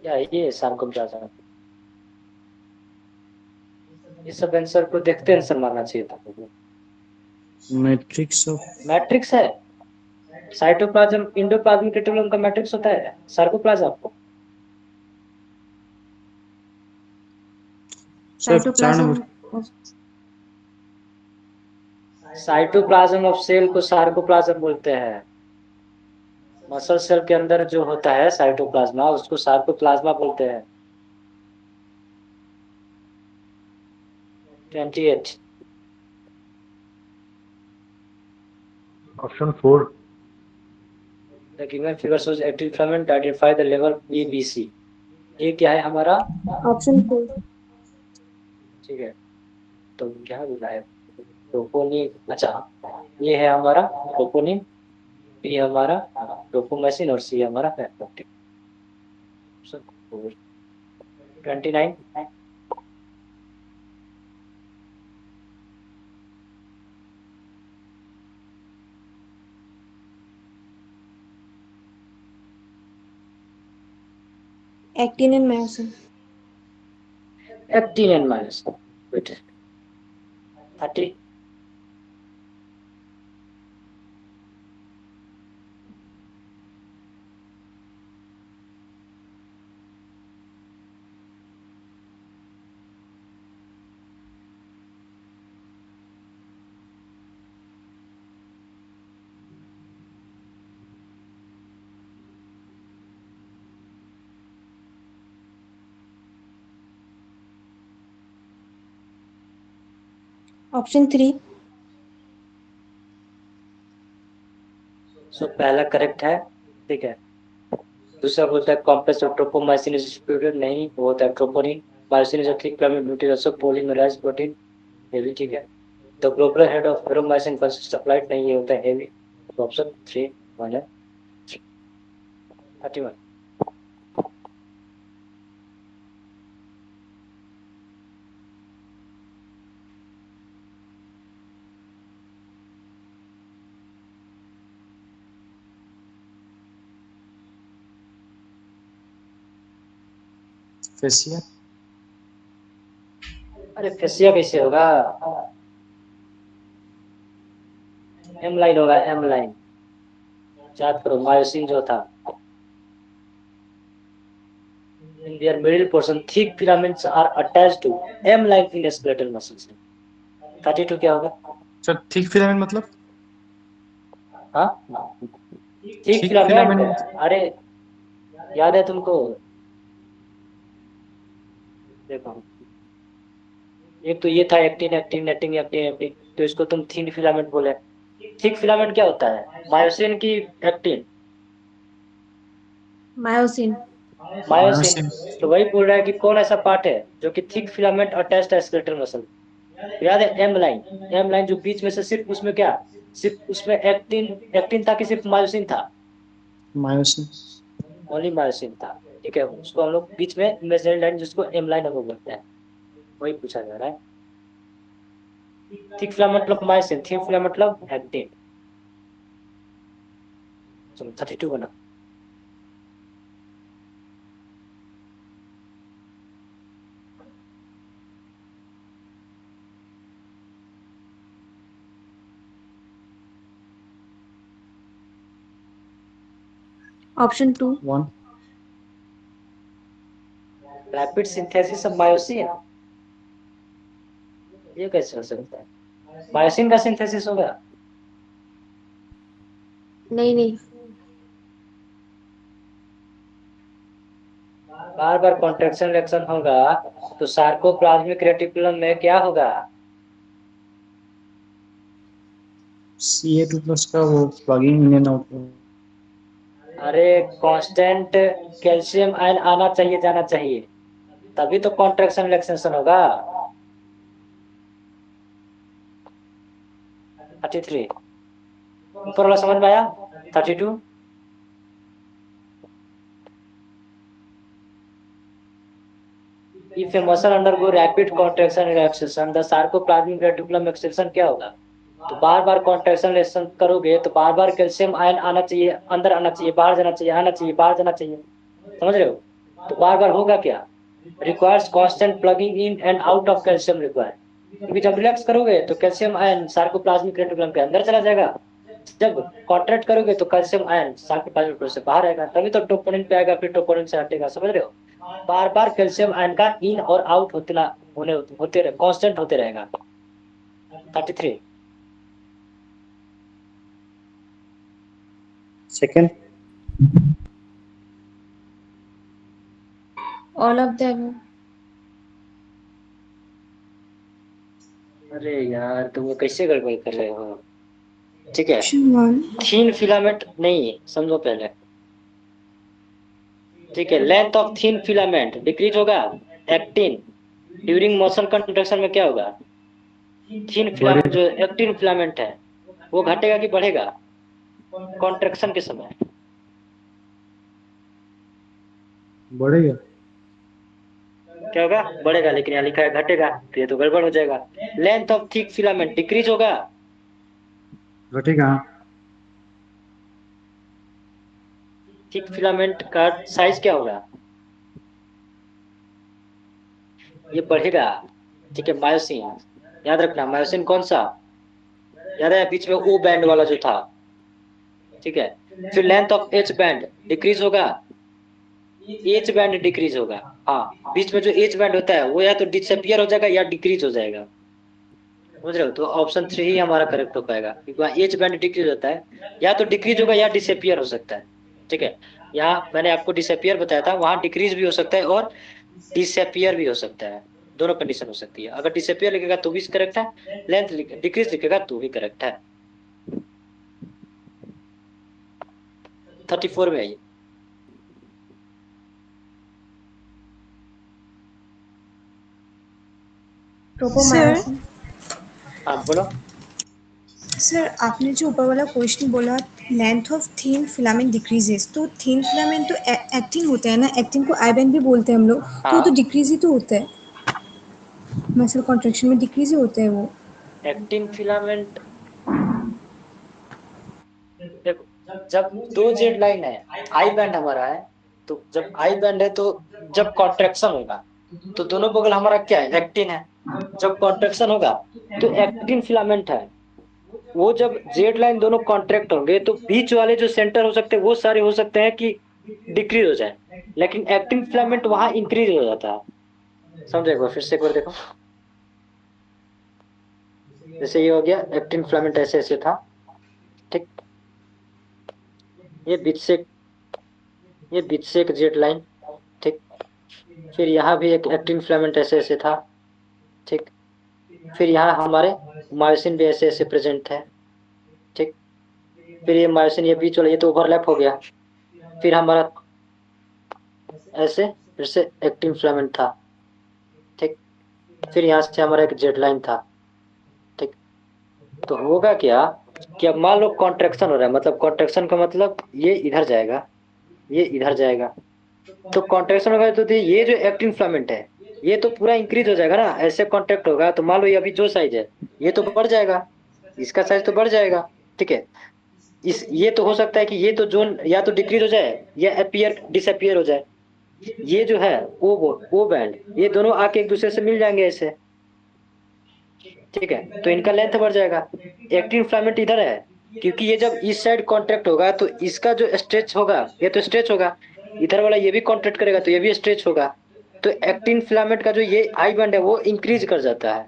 क्या ये शाम को प्लाजा? ये सब आंसर को देखते आंसर मारना चाहिए था। मैट्रिक्स ऑफ मैट्रिक्स है। साइटोप्लाज्म इंडोप्लाज्मिक रेटिकुलम का मैट्रिक्स होता है sarcoplasm. Sir 4 number. Cytoplasm. Cytoplasm of cell को सार्कोप्लाज्म बोलते हैं। मसल सेल के अंदर जो होता है साइटोप्लाज्मा, उसको सार्कोप्लाज्मा बोलते हैं। 28। Option 4। The given figure shows active filament identify the level BBC। ये क्या है हमारा? ऑप्शन 4। ठीक है, तो क्या बोला है? ट्रोपोनिन। अच्छा, ये है हमारा ट्रोपोनिन, बी हमारा ट्रोपोमेसिन, और सी हमारा फैक्टोप्टिन। 29। Actin and myosin. Actin and myosin. 30। Option 3। So पहला करेक्ट है। ठीक है, दूसरा बोलता है complex of tropomyosin is distributed, नहीं वो होता है troponin. Myosin is a thick filament nucleus also polymerized protein, ये भी ठीक है। The globular head of meromyosin consist of light, नहीं ये होता है हेवी। ऑप्शन 3 वन है। 31। फेसिया। अरे फेसिया कैसे होगा, एम लाइन होगा, एम लाइन। याद करो मायोसिन जो था, in their middle portion thick filaments are attached to M line in skeletal muscles। 32 क्या होगा? सर थिक फिलामेंट मतलब? हाँ, थिक थिक फिलामेंट। फिलामेंट अरे याद है तुमको? देखो, एक तो ये था actin actin actin actin actin, तो इसको तुम थिन फिलामेंट बोले। थिक फिलामेंट क्या होता है, मायोसिन की एक्टिन? मायोसिन। मायोसिन। मायोसिन। तो वही बोल रहा है कि कौन ऐसा पार्ट है जो कि थिक फिलामेंट अटैच्ड है स्केलेटल मसल। याद है एम लाइन? एम लाइन जो बीच में से सिर्फ उसमें क्या, सिर्फ उसमें एक्टिन एक्टिन था कि सिर्फ मायोसिन था? मायोसिन। ओनली मायोसिन था। ठीक है, उसको हम लोग बीच में इमेजिनरी लाइन जिसको एम लाइन हम लोग बोलते हैं, वही पूछा जा रहा है। थिक फिलामेंट मतलब मायोसिन, थिन फिलामेंट मतलब एक्टिन। चलो 32 बना। Option 2। 1। Rapid synthesis of myosin, ये कैसे हो सकता है? मायोसिन का सिंथेसिस होगा? नहीं नहीं। बार बार कॉन्ट्रैक्शन रिएक्शन होगा तो सार्कोप्लाज्मिक रेटिकुलम में क्या होगा? Ca2+ का वो प्लगिंग इन एंड आउट। अरे कांस्टेंट कैल्शियम आयन आना चाहिए जाना चाहिए, तभी तो कॉन्ट्रैक्शन रिलैक्सेशन होगा। 33 ऊपर वाला समझ में आया? 32 if a muscle undergo rapid contraction relaxation the sarcoplasmic reticulum extension क्या होगा? तो बार बार कॉन्ट्रैक्शन रिलेक्शन करोगे तो बार बार कैल्शियम आयन आना चाहिए, अंदर आना चाहिए, बाहर जाना चाहिए, आना चाहिए, बाहर जाना चाहिए। समझ रहे हो? तो बार बार होगा क्या, requires constant plugging in and out of calcium require. क्योंकि जब रिलैक्स करोगे तो कैल्शियम आयन सार्कोप्लाज्मिक रेटिकुलम के अंदर चला जाएगा, जब कॉन्ट्रैक्ट करोगे तो कैल्शियम आयन सार्कोप्लाज्मिक रेटिकुलम से बाहर आएगा, तभी तो टोपोनिन पे आएगा, फिर टोपोनिन से हटेगा। समझ रहे हो? बार बार कैल्शियम आयन का इन और आउट होते रहे, कांस्टेंट होते रहेगा। 33 second. All of the above. अरे यार तुम वो कैसे गड़बड़ कर रहे हो? ठीक है, ऑप्शन 1। थीन फिलामेंट नहीं, समझो पहले। ठीक है, length of thin filament decrease होगा, एक्टिन ड्यूरिंग मसल कंट्रैक्शन में क्या होगा? थीन फिलामेंट बढ़ेगा। जो एक्टिन फिलामेंट है वो घटेगा कि बढ़ेगा कॉन्ट्रैक्शन के समय? बढ़ेगा। क्या होगा? बढ़ेगा, लेकिन यहाँ लिखा है घटेगा, तो ये तो गड़बड़ हो जाएगा। Length of thick filament decrease होगा, घटेगा। थिक फिलामेंट का साइज क्या होगा? ये बढ़ेगा। ठीक है, मायोसिन याद रखना, मायोसिन कौन सा याद है, बीच में ओ बैंड वाला जो था। ठीक है, फिर length of H band decrease होगा, एच बैंड डिक्रीज होगा। हाँ, बीच में जो एच बैंड होता है वो या तो डिसअपियर हो जाएगा या डिक्रीज हो जाएगा। समझ रहे हो? तो ऑप्शन 3 ही हमारा करेक्ट हो पाएगा, क्योंकि वहाँ एच बैंड डिक्रीज होता है, या तो डिक्रीज होगा या डिसअपियर हो सकता है। ठीक है, यहाँ मैंने आपको डिसअपियर बताया था, वहां डिक्रीज भी हो सकता है और डिसअपियर भी हो सकता है, दोनों कंडीशन हो सकती है। अगर डिसअपियर लिखेगा तो भी करेक्ट है, लेंथ डिक्रीज लिखेगा तो भी करेक्ट है। 34 में आइए। ट्रोपोमायोसिन। हाँ बोलो। सर आपने जो ऊपर वाला क्वेश्चन बोला length of thin filament decreases, तो थीन फिलामेंट तो एक्टिन होता है ना, एक्टिन को आई बैंड भी बोलते हैं हम लोग, तो वो तो हाँ, डिक्रीज ही तो होता है, मसल कॉन्ट्रैक्शन में डिक्रीज ही होता है वो। एक्टिन फिलामेंट देखो, जब दो जेड लाइन है, आई बैंड हमारा है, तो जब आई बैंड है तो जब कॉन्ट्रैक्शन होगा तो दोनों बगल हमारा क्या है, एक्टिन है। जब कॉन्ट्रेक्शन होगा तो एक्टिन फिलामेंट है, वो जब जेड लाइन दोनों कॉन्ट्रैक्ट होंगे तो बीच वाले जो सेंटर हो सकते हैं वो सारे हो सकते हैं कि डिक्रीज हो जाए, लेकिन एक्टिन फिलामेंट वहां इंक्रीज हो जाता है। समझे? एक बार फिर से एक बार देखो। जैसे ये हो गया एक्टिन फिलामेंट, ऐसे ऐसे था, ठीक। ये बीच से ये बीच से एक जेड लाइन, ठीक। फिर यहाँ भी एक एक्टिन फिलामेंट ऐसे ऐसे था, ठीक। फिर यहाँ हमारे मायोसिन भी ऐसे ऐसे प्रेजेंट है, ठीक। फिर ये मायोसिन, ये बीच वाला, ये तो ओवरलैप हो गया। फिर हमारा ऐसे फिर से एक्टिन फिलामेंट था, ठीक। फिर यहाँ से हमारा एक जेड लाइन था, ठीक। तो होगा क्या कि अब मान लो कॉन्ट्रेक्शन हो रहा है, मतलब कॉन्ट्रेक्शन का मतलब ये इधर जाएगा, ये इधर जाएगा। तो कॉन्ट्रेक्शन होगा तो ये जो एक्टिन फिलामेंट है ये तो पूरा इंक्रीज हो जाएगा ना, ऐसे कॉन्ट्रैक्ट होगा तो मान लो ये अभी जो साइज है ये तो बढ़ जाएगा, इसका साइज तो बढ़ जाएगा, ठीक है। इस ये तो हो सकता है कि ये तो जोन या तो डिक्रीज हो जाए या अपीयर डिसअपियर हो जाए। ये जो है ओ बैंड, ये दोनों आके एक दूसरे से मिल जाएंगे ऐसे, ठीक है। तो इनका लेंथ बढ़ जाएगा। एक्टिन फिलामेंट इधर है, क्योंकि ये जब इस साइड कॉन्ट्रैक्ट होगा तो इसका जो स्ट्रेच होगा ये तो स्ट्रेच होगा, इधर वाला ये भी कॉन्ट्रैक्ट करेगा तो ये भी स्ट्रेच होगा। तो एक्टिन फिलामेंट का जो ये आई बैंड है वो इंक्रीज कर जाता है।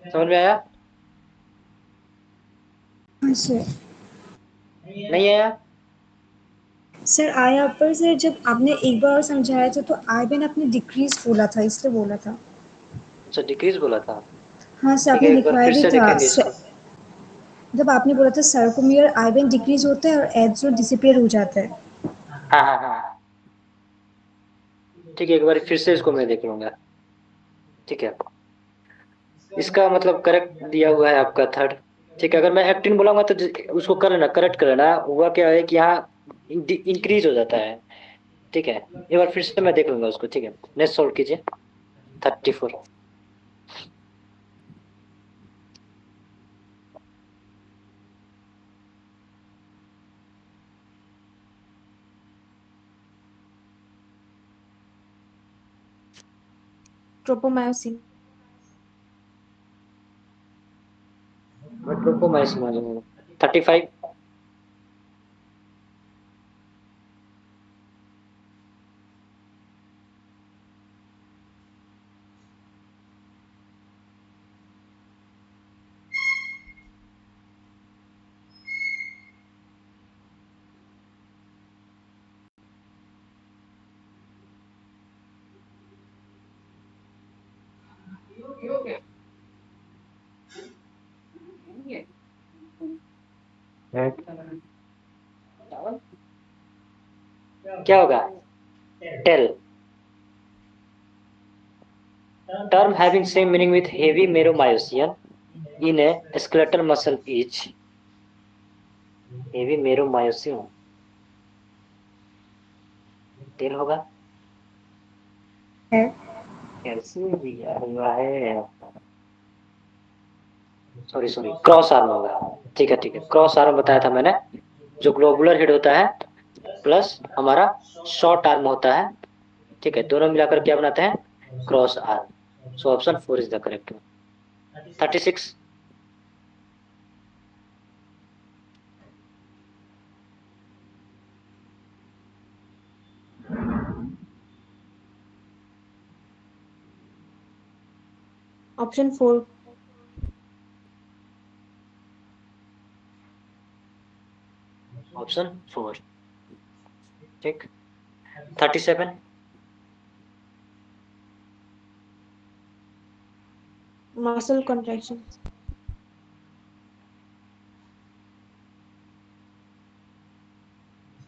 समझ में आया? हाँ सर। नहीं आया? सर आया पर सर जब आपने एक बार और समझाया था तो आई बैन आपने डिक्रीज बोला था, इसलिए बोला था। अच्छा, डिक्रीज बोला था। हाँ सर, ठीक है, आपने एक बार लिखवाया फिर भी से था देखेंगे इसको। जब आपने बोला था सर्कोमियर आई बैन डिक्रीज होता है और एड्स डिसअपियर हो जाता है। हाँ हाँ हाँ, ठीक है, एक बार फिर से इसको मैं देख लूंगा, ठीक है। इसका मतलब करेक्ट दिया हुआ है आपका थर्ड, ठीक है। अगर मैं एक्टिन बोलाऊंगा तो उसको कर लेना, करेक्ट कर लेना। हुआ क्या है कि यहाँ इंक्रीज हो जाता है, ठीक है। एक बार फिर से मैं देख लूंगा उसको, ठीक है। नेक्स्ट सॉल्व कीजिए। 34। ट्रोपोमायोसिन। मैं ट्रोपोमाइसिन वाला 35। क्या होगा? Tail term having same meaning with heavy meromyosian in a skeletal muscle is heavy meromyosian। Tail होगा, है कैसे दिया हुआ है, सॉरी सॉरी, क्रॉस आर्म होगा। ठीक है ठीक है, क्रॉस आर्म बताया था मैंने, जो ग्लोबुलर हेड होता है प्लस हमारा शॉर्ट आर्म होता है, ठीक है। दोनों मिलाकर क्या बनाते हैं? Cross arm. So option 4 is the correct. 36। Option 4। Option 4, ठीक। 37। Muscle contraction.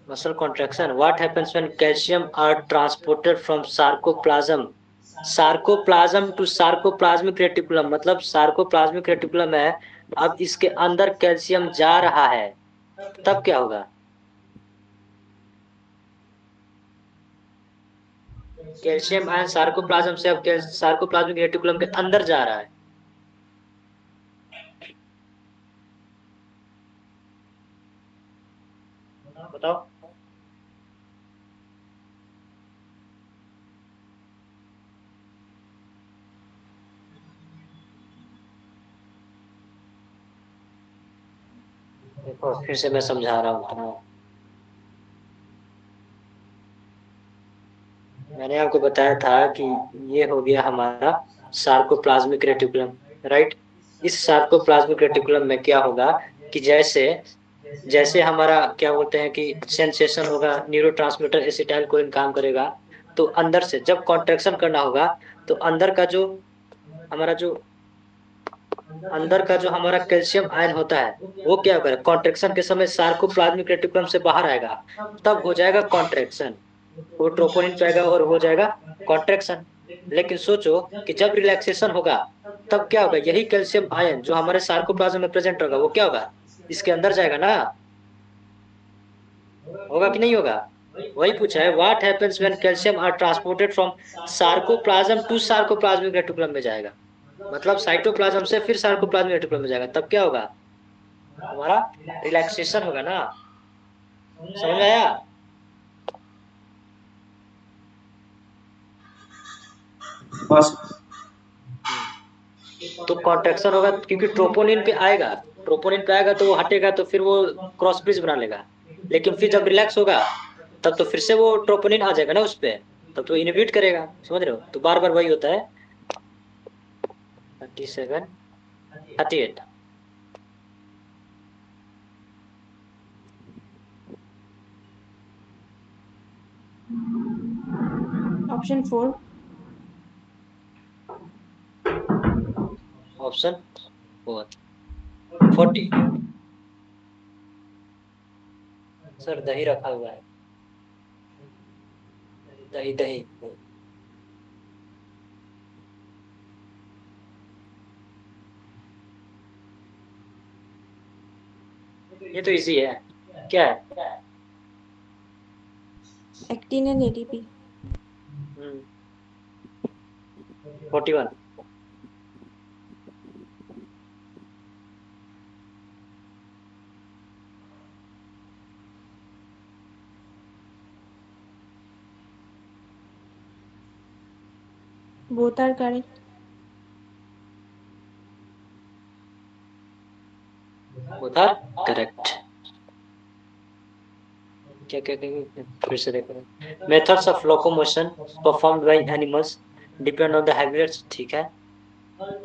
Muscle contraction. What happens when calcium are transported from sarcoplasm to sarcoplasmic reticulum, मतलब सार्कोप्लाज्मिक रेटिकुलम है, अब इसके अंदर कैल्शियम जा रहा है, तब क्या होगा? कैल्शियम आयन सार्कोप्लाज्म से अब सार्कोप्लाज्मिक रेटिकुलम के अंदर जा रहा है। बताओ। देखो फिर से मैं समझा रहा हूँ तुम्हें। मैंने आपको बताया था कि ये हो गया हमारा सार्कोप्लाज्मिक रेटिकुलम, राइट। इस सार्कोप्लाज्मिक रेटिकुलम में क्या होगा कि जैसे जैसे हमारा क्या बोलते हैं कि सेंसेशन होगा, न्यूरोट्रांसमीटर एसिटाइल कोलिन काम करेगा, तो अंदर से जब कॉन्ट्रैक्शन करना होगा तो हमारा जो अंदर का जो हमारा कैल्शियम आयन होता है वो क्या करेगा, कॉन्ट्रैक्शन के समय सार्कोप्लाज्मिक रेटिकुलम से बाहर आएगा, तब हो जाएगा कॉन्ट्रैक्शन, वो ट्रोपोनिन पाएगा और हो जाएगा कॉन्ट्रैक्शन। लेकिन सोचो कि जब रिलैक्सेशन होगा तब क्या होगा, यही कैल्शियम आयन जो हमारे सार्कोप्लाज्म में प्रेजेंट होगा वो क्या होगा, इसके अंदर जाएगा ना, होगा कि नहीं होगा। वही पूछा है, what happens when calcium are transported from sarcoplasm to sarcoplasmic reticulum में जाएगा, मतलब साइटोप्लाज्म से फिर सार्कोप्लाज्मिक रेटिकुलम में जाएगा, तब क्या होगा, हमारा रिलैक्सेशन होगा ना। समझ में आया। बस तो कॉन्ट्रैक्शन होगा क्योंकि ट्रोपोनिन पे आएगा, ट्रोपोनिन पे आएगा तो वो हटेगा तो फिर वो क्रॉस ब्रिज बना लेगा, लेकिन फिर जब रिलैक्स होगा तब तो फिर से वो ट्रोपोनिन आ जाएगा ना उस पे, तब तो इनहिबिट करेगा, समझ रहे हो, तो बार बार वही होता है। 37 38। Option 4. ऑप्शन 4 40। सर दही रखा हुआ है, दही दही। ये तो इजी है, क्या है। Actin and ATP. 41। Both are correct. उधर करेक्ट। क्या क्या क्या फिर से देखो, methods of locomotion performed by animals depend on the habits, ठीक है।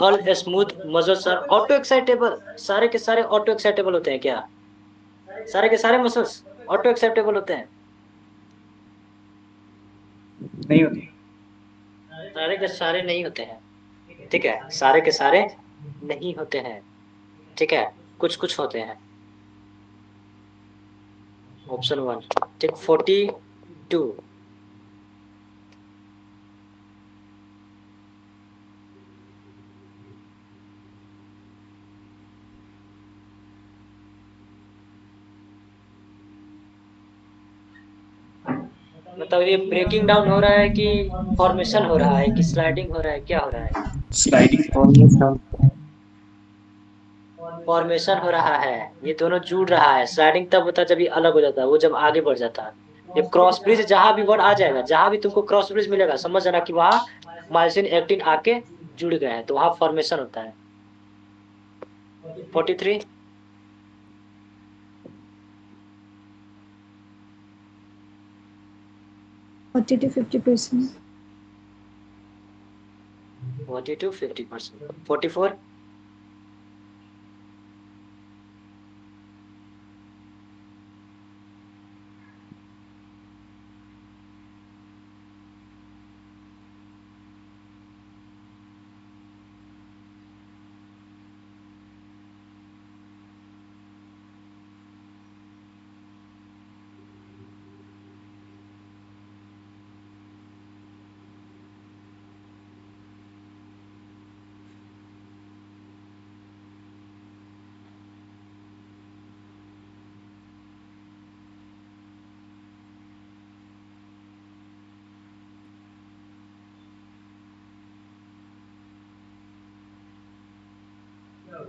All smooth muscles are auto excitable, सारे के सारे ऑटो एक्साइटेबल होते हैं क्या, सारे के सारे मसल्स ऑटो एक्साइटेबल होते हैं, नहीं होती। सारे के सारे नहीं होते हैं, ठीक है, सारे के सारे नहीं होते हैं, ठीक है, कुछ कुछ होते हैं। ऑप्शन 1 ठीक। 42। मतलब ये ब्रेकिंग डाउन हो रहा है कि फॉर्मेशन हो रहा है कि स्लाइडिंग हो रहा है, क्या हो रहा है, स्लाइडिंग फॉर्मेशन। फॉर्मेशन हो रहा है, ये दोनों जुड़ रहा है। स्लाइडिंग तब होता है जब ये अलग हो जाता है, वो जब आगे बढ़ जाता है। ये क्रॉस ब्रिज जहां भी वर्ड आ जाएगा, जहां भी तुमको क्रॉस ब्रिज मिलेगा समझ जाना कि वहां मायोसिन एक्टिन आके जुड़ गए हैं, तो वहां फॉर्मेशन होता है। 43। 40 to 50%. 42 50%। 44।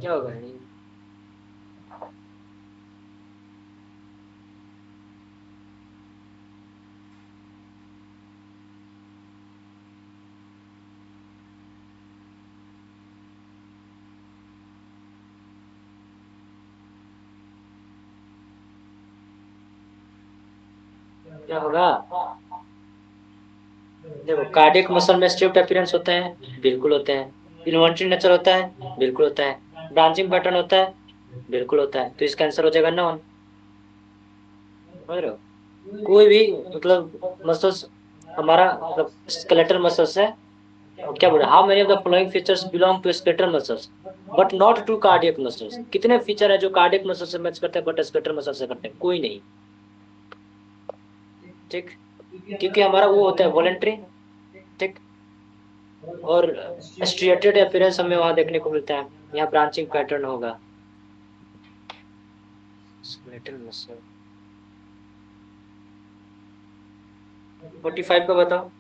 क्या होगा ये? क्या होगा? देखो, कार्डियक मसल में स्ट्रिप्ड अपीयरेंस होते हैं, बिल्कुल होते हैं। इन्वॉल्यूंटरी नेचर होता है, बिल्कुल होता है। ब्रांचिंग पैटर्न होता है, बिल्कुल होता है। तो इसका आंसर हो जाएगा नॉन। समझ रहे हो? कोई भी मतलब मसल्स हमारा मतलब स्केलेटल मसल्स है। और क्या बोले, how many of the following features belong to skeletal muscles but not to cardiac muscles? कितने फीचर है जो कार्डियक मसल से मैच करते हैं बट स्केलेटल मसल से करते हैं? कोई नहीं। ठीक, क्योंकि हमारा वो होता है वॉलेंट्री। ठीक, और स्ट्रिएटेड अपीयरेंस हमें वहां देखने को मिलता है। यहाँ ब्रांचिंग पैटर्न होगा। स्केलेटल मसल 45 का बताओ।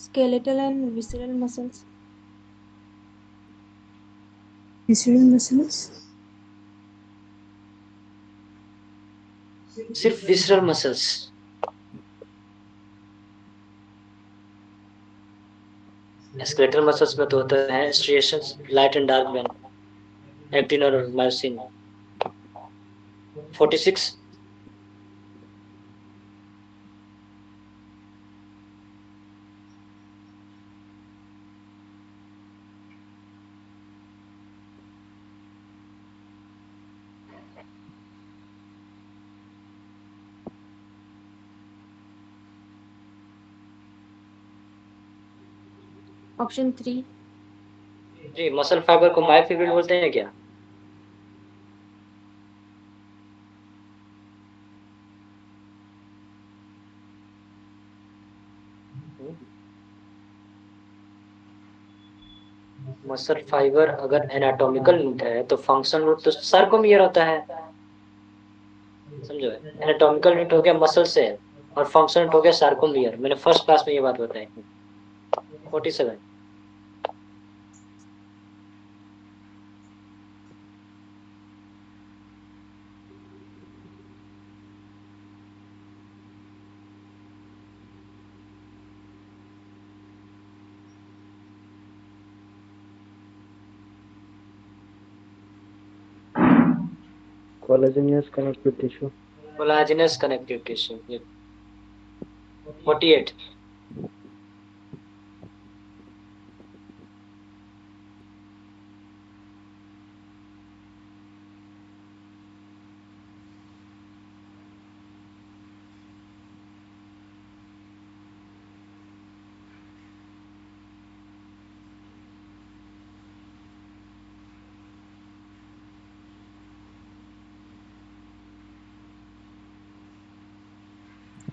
Skeletal and visceral muscles. Visceral muscles. सिर्फ विसरल मसल्स। स्केलेटल मसल्स में तो होता है striations, light and dark band, actin और मायोसिन। 46। Option 3. जी, मसल फाइबर को मायोफिब्रिल बोलते हैं क्या? मसल फाइबर अगर एनाटॉमिकल यूनिट है तो फंक्शन यूनिट तो सार्कोमियर होता है। समझो, एनाटॉमिकल यूनिट हो गया मसल से और फंक्शन यूनिट हो गया सार्कोमियर। मैंने फर्स्ट क्लास में ये बात बताई थी। 47। collagenous connective tissue. Collagenous connective tissue. 48।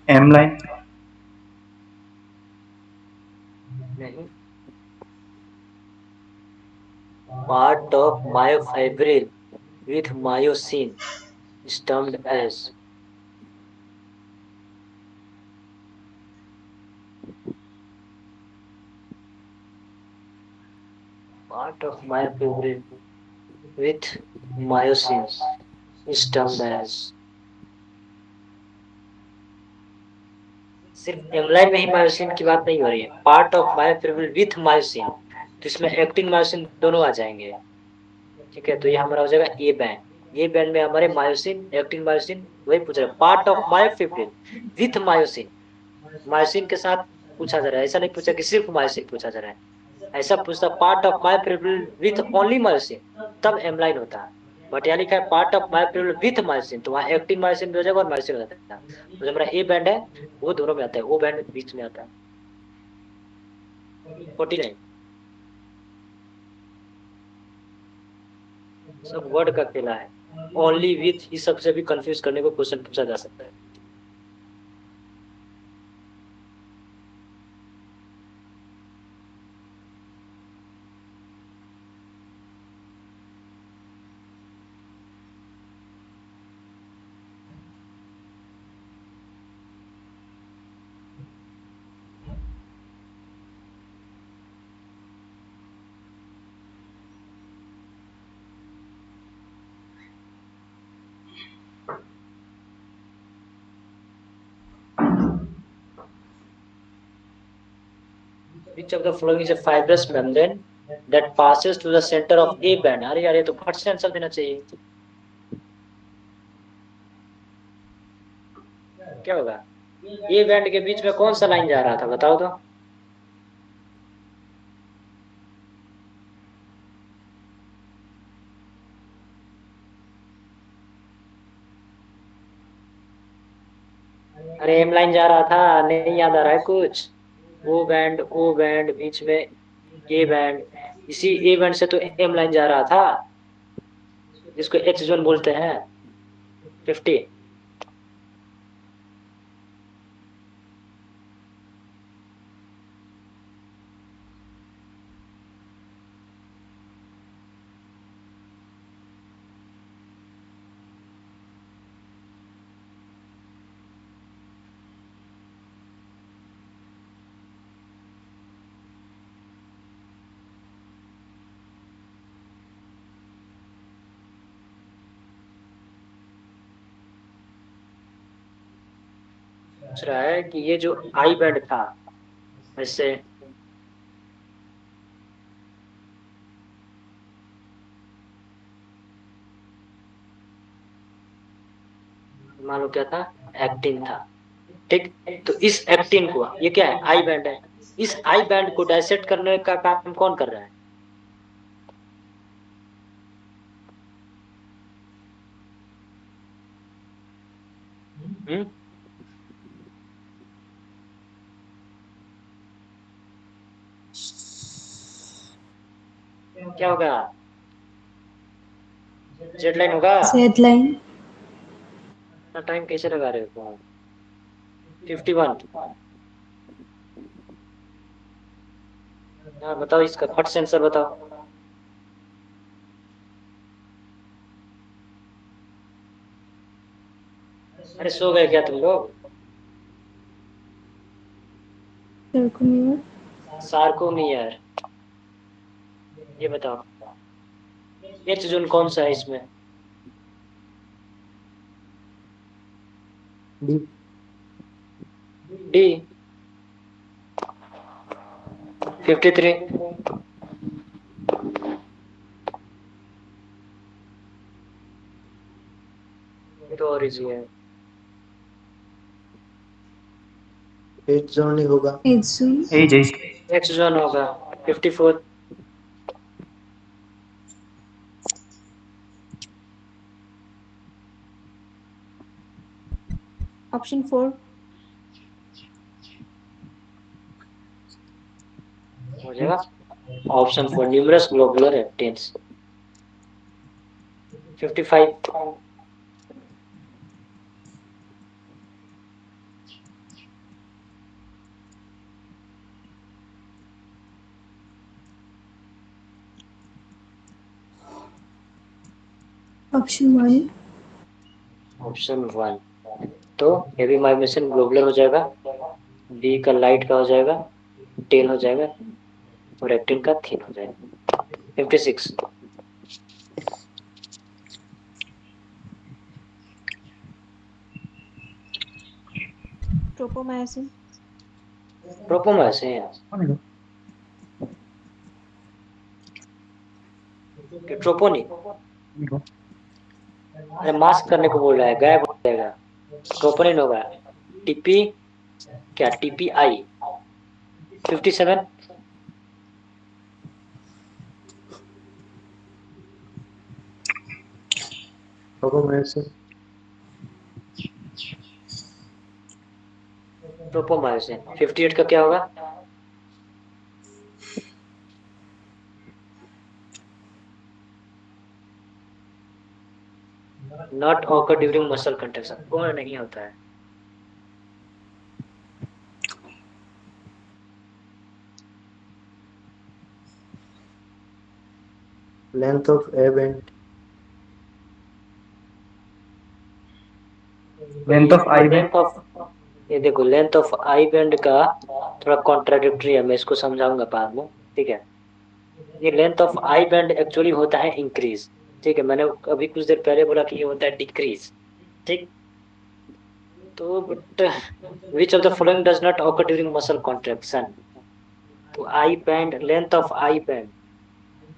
M line. नहीं, part of myofibril with myosin is termed as part of myofibril with myosin is termed as। सिर्फ एमलाइन में ही मायोसिन की बात नहीं हो रही है, part of myofibril with myosin, तो इसमें एक्टिन मायोसिन दोनों आ जाएंगे। ठीक है, तो ये हमारा हो जाएगा ए बैंड। ये बैंड में हमारे मायोसिन, एक्टिन मायोसिन, वही पूछ रहे part of myofibril with myosin. Myosin के साथ पूछा जा रहा है, ऐसा नहीं पूछा कि सिर्फ मायोसिन पूछा जा रहा है। ऐसा पूछता part of myofibril with only myosin, तब एमलाइन होता है। बट यहाँ लिखा है part of myofibril with myosin, तो वहाँ एक्टिन मायोसिन भी हो जाएगा और मायोसिन हो जाता है। तो जो हमारा ए बैंड है वो दोनों में आता है, वो बैंड बीच में आता है। 49। सब वर्ड का खेला है। ओनली विथ इस सबसे भी कंफ्यूज करने को क्वेश्चन पूछा जा सकता है। Which of the following is a fibrous membrane that passes to the center of A band. अरे यार ये तो फट से आंसर देना चाहिए। क्या होगा? ए बैंड के बीच में कौन सा लाइन जा रहा था बताओ तो। अरे एम लाइन जा रहा था, नहीं याद आ रहा है कुछ। ओ बैंड बीच में ए बैंड, इसी ए बैंड से तो एम लाइन जा रहा था, जिसको एच जोन बोलते हैं। 50। पूछ रहा है कि ये जो आई बैंड था, वैसे मान लो क्या था, एक्टिन था। ठीक, तो इस एक्टिन को, ये क्या है, आई बैंड है, इस आई बैंड को डायसेक्ट करने का काम कौन कर रहा है? हम्म, क्या होगा? जेड लाइन होगा। Z line. इतना टाइम कैसे लगा रहे हो? 51। हाँ बताओ, इसका फट से आंसर बताओ। अरे सो गए क्या तुम लोग? सर्कुलर। सार्कोमियर। ये बताओ, एच जोन कौन सा है इसमें? डी। डी। 53। ये तो और इजी है। एट जोन ही होगा। H zone. एज एज। एक्स जोन होगा। 54। Option 4. हो जाएगा। Option four numerous globular actins. 55। Option 1। Option 1, तो हेवी माइग्रेशन ग्लोबुलर हो जाएगा, बी का लाइट का हो जाएगा, टेल हो जाएगा, और एक्टिन का थिन हो जाएगा। 56। Tropomyosin. ट्रोपोमाइसिन कि ट्रोपोनिन? अरे मास्क करने को बोल रहा है, गायब हो जाएगा। ट्रोपोनिन होगा। टीपी, क्या टीपी आई। 57। ट्रोपोमायोसिन। ट्रोपोमायोसिन। 58 का क्या होगा? Not occur during muscle contraction, कौन नहीं होता है? Length of A band. Length of I band. Length of, ये देखो लेंथ ऑफ आई बैंड का थोड़ा कॉन्ट्राडिक्टरी है, मैं इसको समझाऊंगा बाद में। ठीक है, ये length of I band actually होता है इंक्रीज। ठीक है, मैंने अभी कुछ देर पहले बोला कि ये होता है डिक्रीज। ठीक, तो but which of the following does not occur during muscle contraction? तो I band, length of I band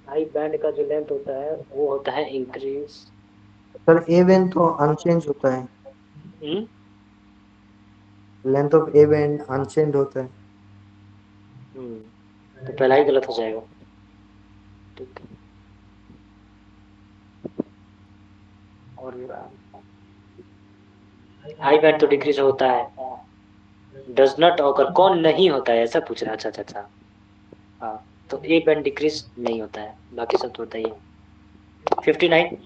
high band का जो लेंथ होता है वो होता है इंक्रीज। सर ए बैंड तो अनचेंज होता है, length of A band unchanged होता है। तो पहला ही गलत हो जाएगा। ठीक है। और हाई बैंड तो डिक्रीज होता है, डज नॉट ऑकर कौन नहीं होता है ऐसा पूछ रहा है। अच्छा अच्छा अच्छा। हाँ, तो ए बैंड डिक्रीज नहीं होता है, बाकी सब तो होता ही है। 59।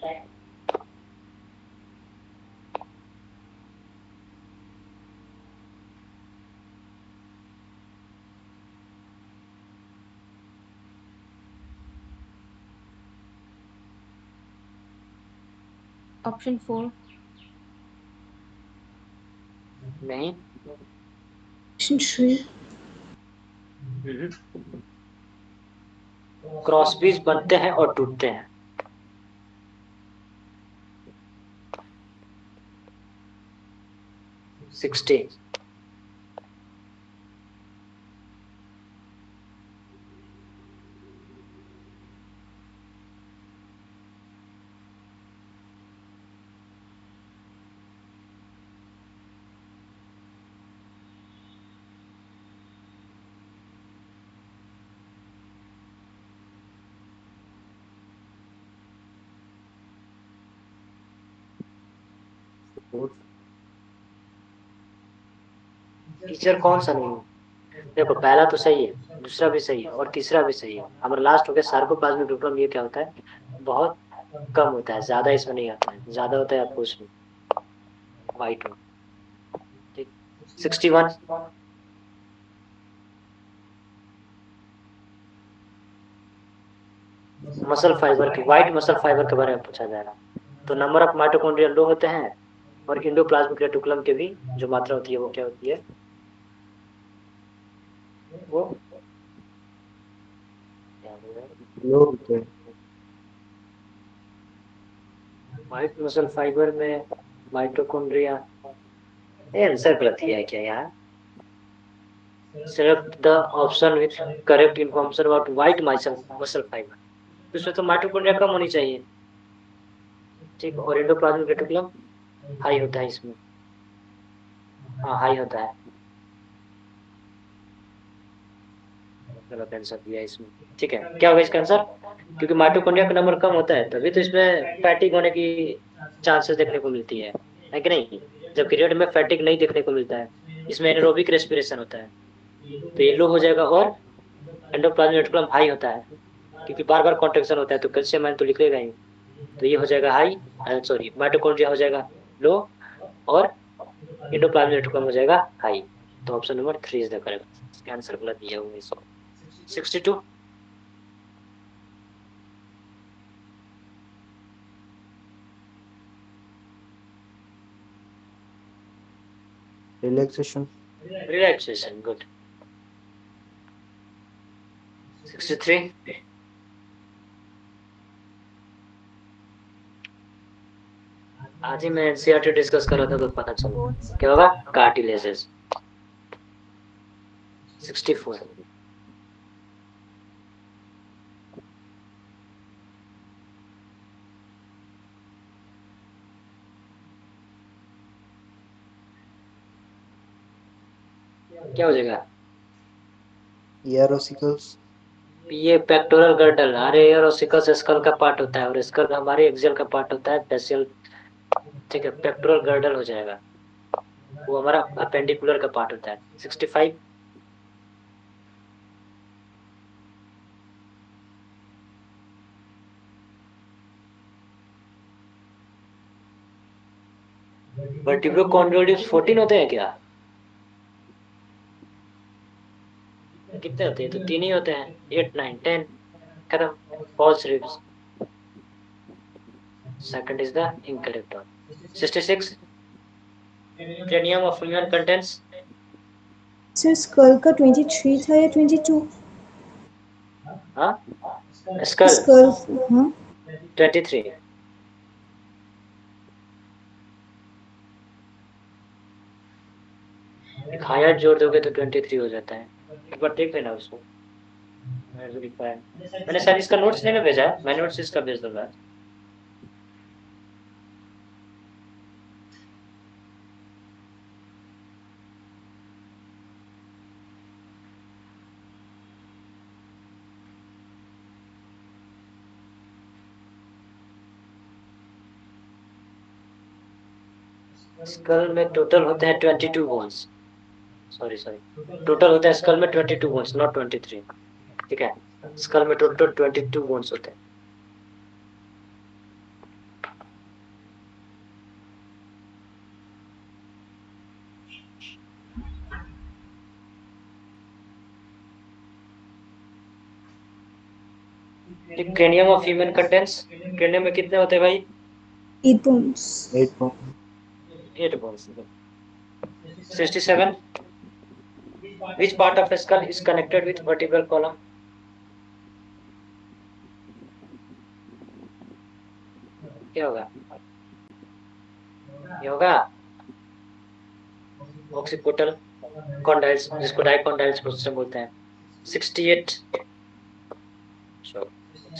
Option 4. नहीं। ऑप्शन 3। क्रॉसबीज बनते हैं और टूटते हैं। 60। टीचर कौन सा नहीं है? देखो पहला तो सही है, दूसरा भी सही है और तीसरा भी सही है। हमारा लास्ट हो गया सार्कोप्लाज्मिक रेटिकुलम। ये क्या होता है? बहुत कम होता है, ज्यादा इसमें नहीं आता है। ज्यादा होता है आपको उसमें वाइट में। ठीक। 61। मसल फाइबर के, व्हाइट मसल फाइबर के बारे में पूछा जा रहा है। तो नंबर ऑफ माइटोकॉन्ड्रिया लो होते हैं, और इंडोप्लाज्मिक रेटिकुलम के भी जो मात्रा होती है वो क्या होती है? वो क्या होगा? लो होते हैं। व्हाइट मसल फाइबर में माइटोकॉन्ड्रिया। ये आंसर गलत ही है क्या यार? Select the option with correct information about white muscle fibre. इसमें तो माइटोकॉन्ड्रिया कम होनी चाहिए। ठीक, और एंडोप्लाज्मिक रेटिकुलम हाई होता है इसमें। हाँ, हाई होता है। गलत आंसर दिया इसमें। ठीक है, क्या होगा इसका आंसर? क्योंकि माइटोकॉन्ड्रिया का नंबर कम होता है तभी तो इसमें फैटिक होने की चांसेस देखने को मिलती है कि नहीं? जबकि रेड में फैटिक नहीं देखने को मिलता है। इसमें एनारोबिक रेस्पिरेशन होता है। तो ये लो हो जाएगा, और एंडोप्लाज्मिक रेटिकुलम हाई होता है क्योंकि बार बार कॉन्ट्रेक्शन होता है, तो कैल्शियम आयन तो निकलेगा ही। तो ये हो जाएगा हाई, सॉरी माइटोकॉन्ड्रिया हो जाएगा लो, और एंडोप्लाज्मिक रेटिकुलम हो जाएगा हाई। तो option number 3 is the correct. इसका आंसर गलत दिया हुआ है। 62। रिलैक्सेशन। Relaxation, good. 63। आज ही मैं एनसीईआरटी डिस्कस कर रहा था तो पता चला Both. क्या होगा, कार्टिलेजेस। 64। क्या हो जाएगा? एरोसिकल्स। ये पेक्टोरल गर्डल, अरे यार ओसिकस स्कल का पार्ट होता है, और स्कल हमारे एक्सियल का पार्ट होता है, फेशियल। ठीक है, पेक्टोरल गर्डल हो जाएगा, वो हमारा अपेंडिकुलर का पार्ट होता है। 65। वर्टिब्रोकॉन्ड्रियल डिस्क 14 होते हैं क्या? कितने होते हैं? तो 3 ही होते हैं, 8 9 10। खत्म। False ribs. Second is the incorrect one. 66। cranium of human contains। Sir skull का 23 था या 22? हाँ, स्कल स्कल। हाँ। 23। एक हायर जोड़ दोगे तो 23 हो जाता है। एक बार देख लेना उसको। मैंने शायद इसका नोट्स नहीं ना भेजा है, मैं नोट्स इसका भेज दूंगा। स्कल में टोटल होते हैं 22 बोन्स। सॉरी टोटल होते हैं स्कल में 22 बोन्स, नॉट 23। ठीक है, स्कल में टोटल 22 बोन्स होते हैं। Cranium of human contents, cranium में कितने होते हैं भाई? 8 bones. 8 bones. 8 bones. 67, which part of the skull is connected with vertebral column? क्या होगा? ये होगा ऑक्सीपिटल कॉन्डाइल्स, जिसको डाइकॉन्डाइल्स पोजीशन बोलते हैं। 68,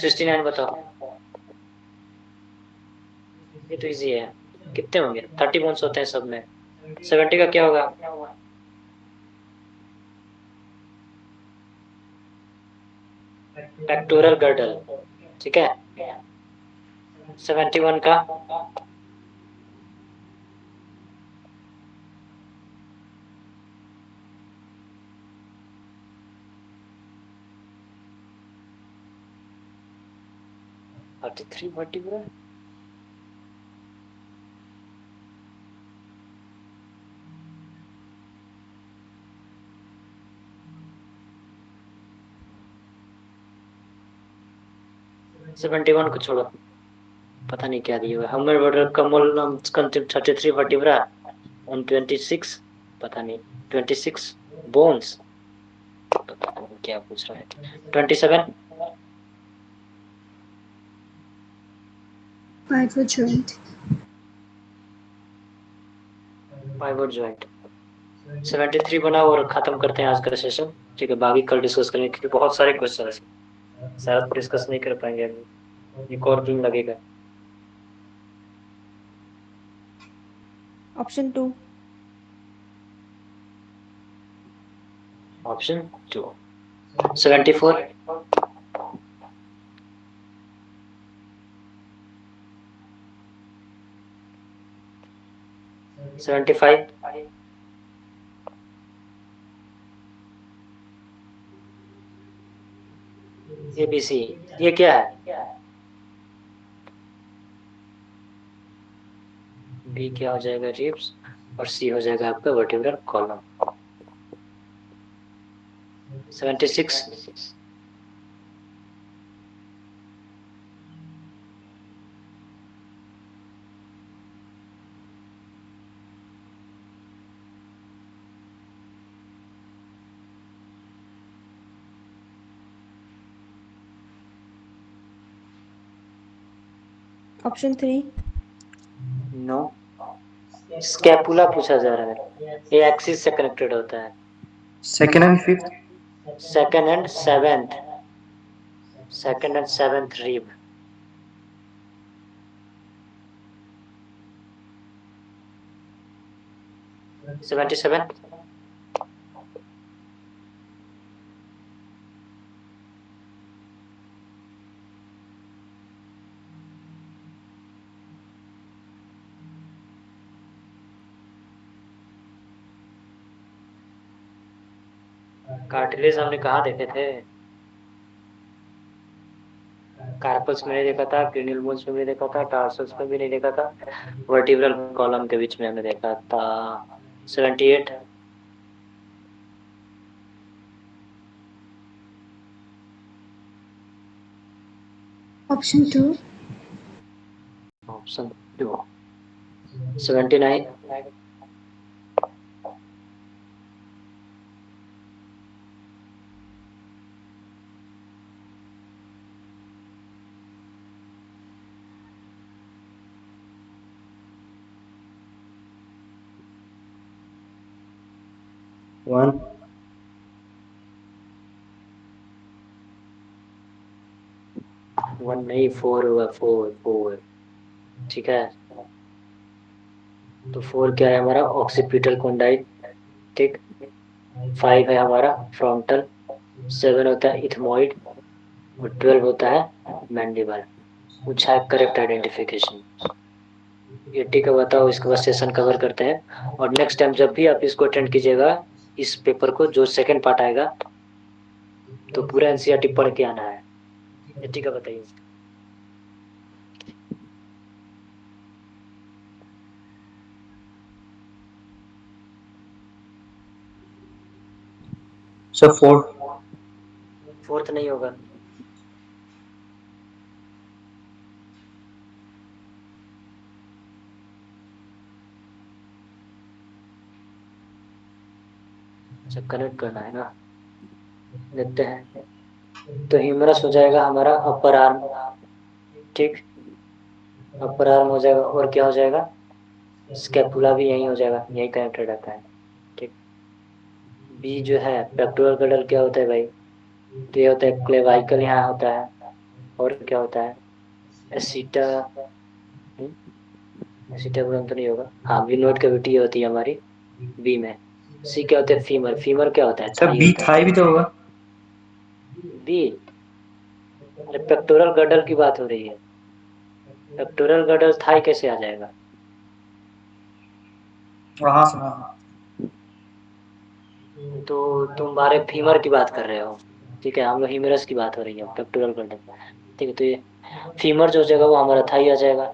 69 बताओ। ये तो इजी है, कितने होंगे? 30 बोन्स होते हैं सब में। 70 का क्या होगा? Pectoral girdle. ठीक है, 71 का? Three vertebra. सेवेंटी वन को छोड़ो, पता नहीं क्या दिया हुआ है। हमर बॉर्डर कमोलम कंटिम 33 वर्टिब्रा ऑन 26, पता नहीं 26 बोन्स, पता नहीं क्या पूछ रहा है। 27, Pivot joint. Pivot joint. 73 बनाओ और खत्म करते हैं आज का सेशन। ठीक है, बाकी कल डिस्कस करेंगे क्योंकि बहुत सारे क्वेश्चन है, शायद डिस्कस नहीं कर पाएंगे अभी, एक और दिन लगेगा। ऑप्शन 2। ऑप्शन 2। 74, 75, ABC। ये क्या है? बी क्या हो जाएगा? रिब्स। और सी हो जाएगा आपका vertebral column. 76, option 3। No, scapula पूछा जा रहा है, ये एक्सिस से कनेक्टेड होता है। Second and fifth. Second and seventh, second and seventh rib. 77, cartilage हमने कहाँ देखे थे? कार्पस में नहीं देखा था, क्रेनियल बोन्स में भी देखा था, टार्सस में भी नहीं देखा था, वर्टिब्रल कॉलम के बीच में हमने देखा था। 78, Option 2. ऑप्शन 2। 79, 1. 1 नहीं 4 होगा, 4 ठीक है। तो 4 क्या है हमारा, ऑक्सीपिटल कॉन्डाइल, ठीक। 5 है हमारा फ्रंटल, 7 होता है इथमोइड, और 12 होता है मैंडिबल। पूछा है करेक्ट आइडेंटिफिकेशन। ये ठीक है, बताओ, इसके बाद सेशन कवर करते हैं। और नेक्स्ट टाइम जब भी आप इसको अटेंड कीजिएगा, इस पेपर को, जो सेकंड पार्ट आएगा, तो पूरा एनसीईआरटी पढ़ के आना है। ये ठीक है, बताइए। सर 4। फोर्थ नहीं होगा। अच्छा, कनेक्ट करना है ना, देखते हैं। तो ह्यूमरस हो जाएगा हमारा अपर आर्म, ठीक। अपर आर्म हो जाएगा, और क्या हो जाएगा, स्कैपुला भी यही हो जाएगा, यही कनेक्टेड रहता है, ठीक। बी जो है पेक्टोरल गिल्डल, क्या होता है भाई, तो ये होता है क्लेवाइकल, यहाँ होता है। और क्या होता है, एसिटा, एसिटाबुलम तो नहीं होगा, हाँ विनोड कैविटी होती है हमारी बी में। सी क्या होता है, फीमर, फीमर क्या होता है, सर थाई बी होता है। थाई भी तो होगा। बी, अरे पेक्टोरल गर्डल की बात हो रही है, पेक्टोरल गर्डल थाई कैसे आ जाएगा। हाँ सर हाँ। तो तुम बारे फीमर की बात कर रहे हो, ठीक है, हम लोग ह्यूमरस की बात हो रही है, पेक्टोरल गर्डल, ठीक है। तो ये फीमर जो हो जाएगा वो हमारा थाई आ जाएगा,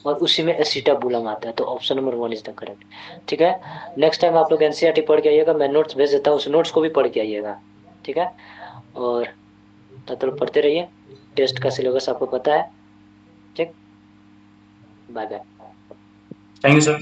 और उसी में एसिटाबुलम आता है। तो option number 1 is the correct, ठीक है। नेक्स्ट टाइम आप लोग एनसीईआरटी पढ़ के आइएगा, मैं नोट्स भेज देता हूँ, उस नोट्स को भी पढ़ के आइएगा, ठीक है। और तब तक पढ़ते रहिए, टेस्ट का सिलेबस आपको पता है, ठीक। Bye bye. Thank you sir.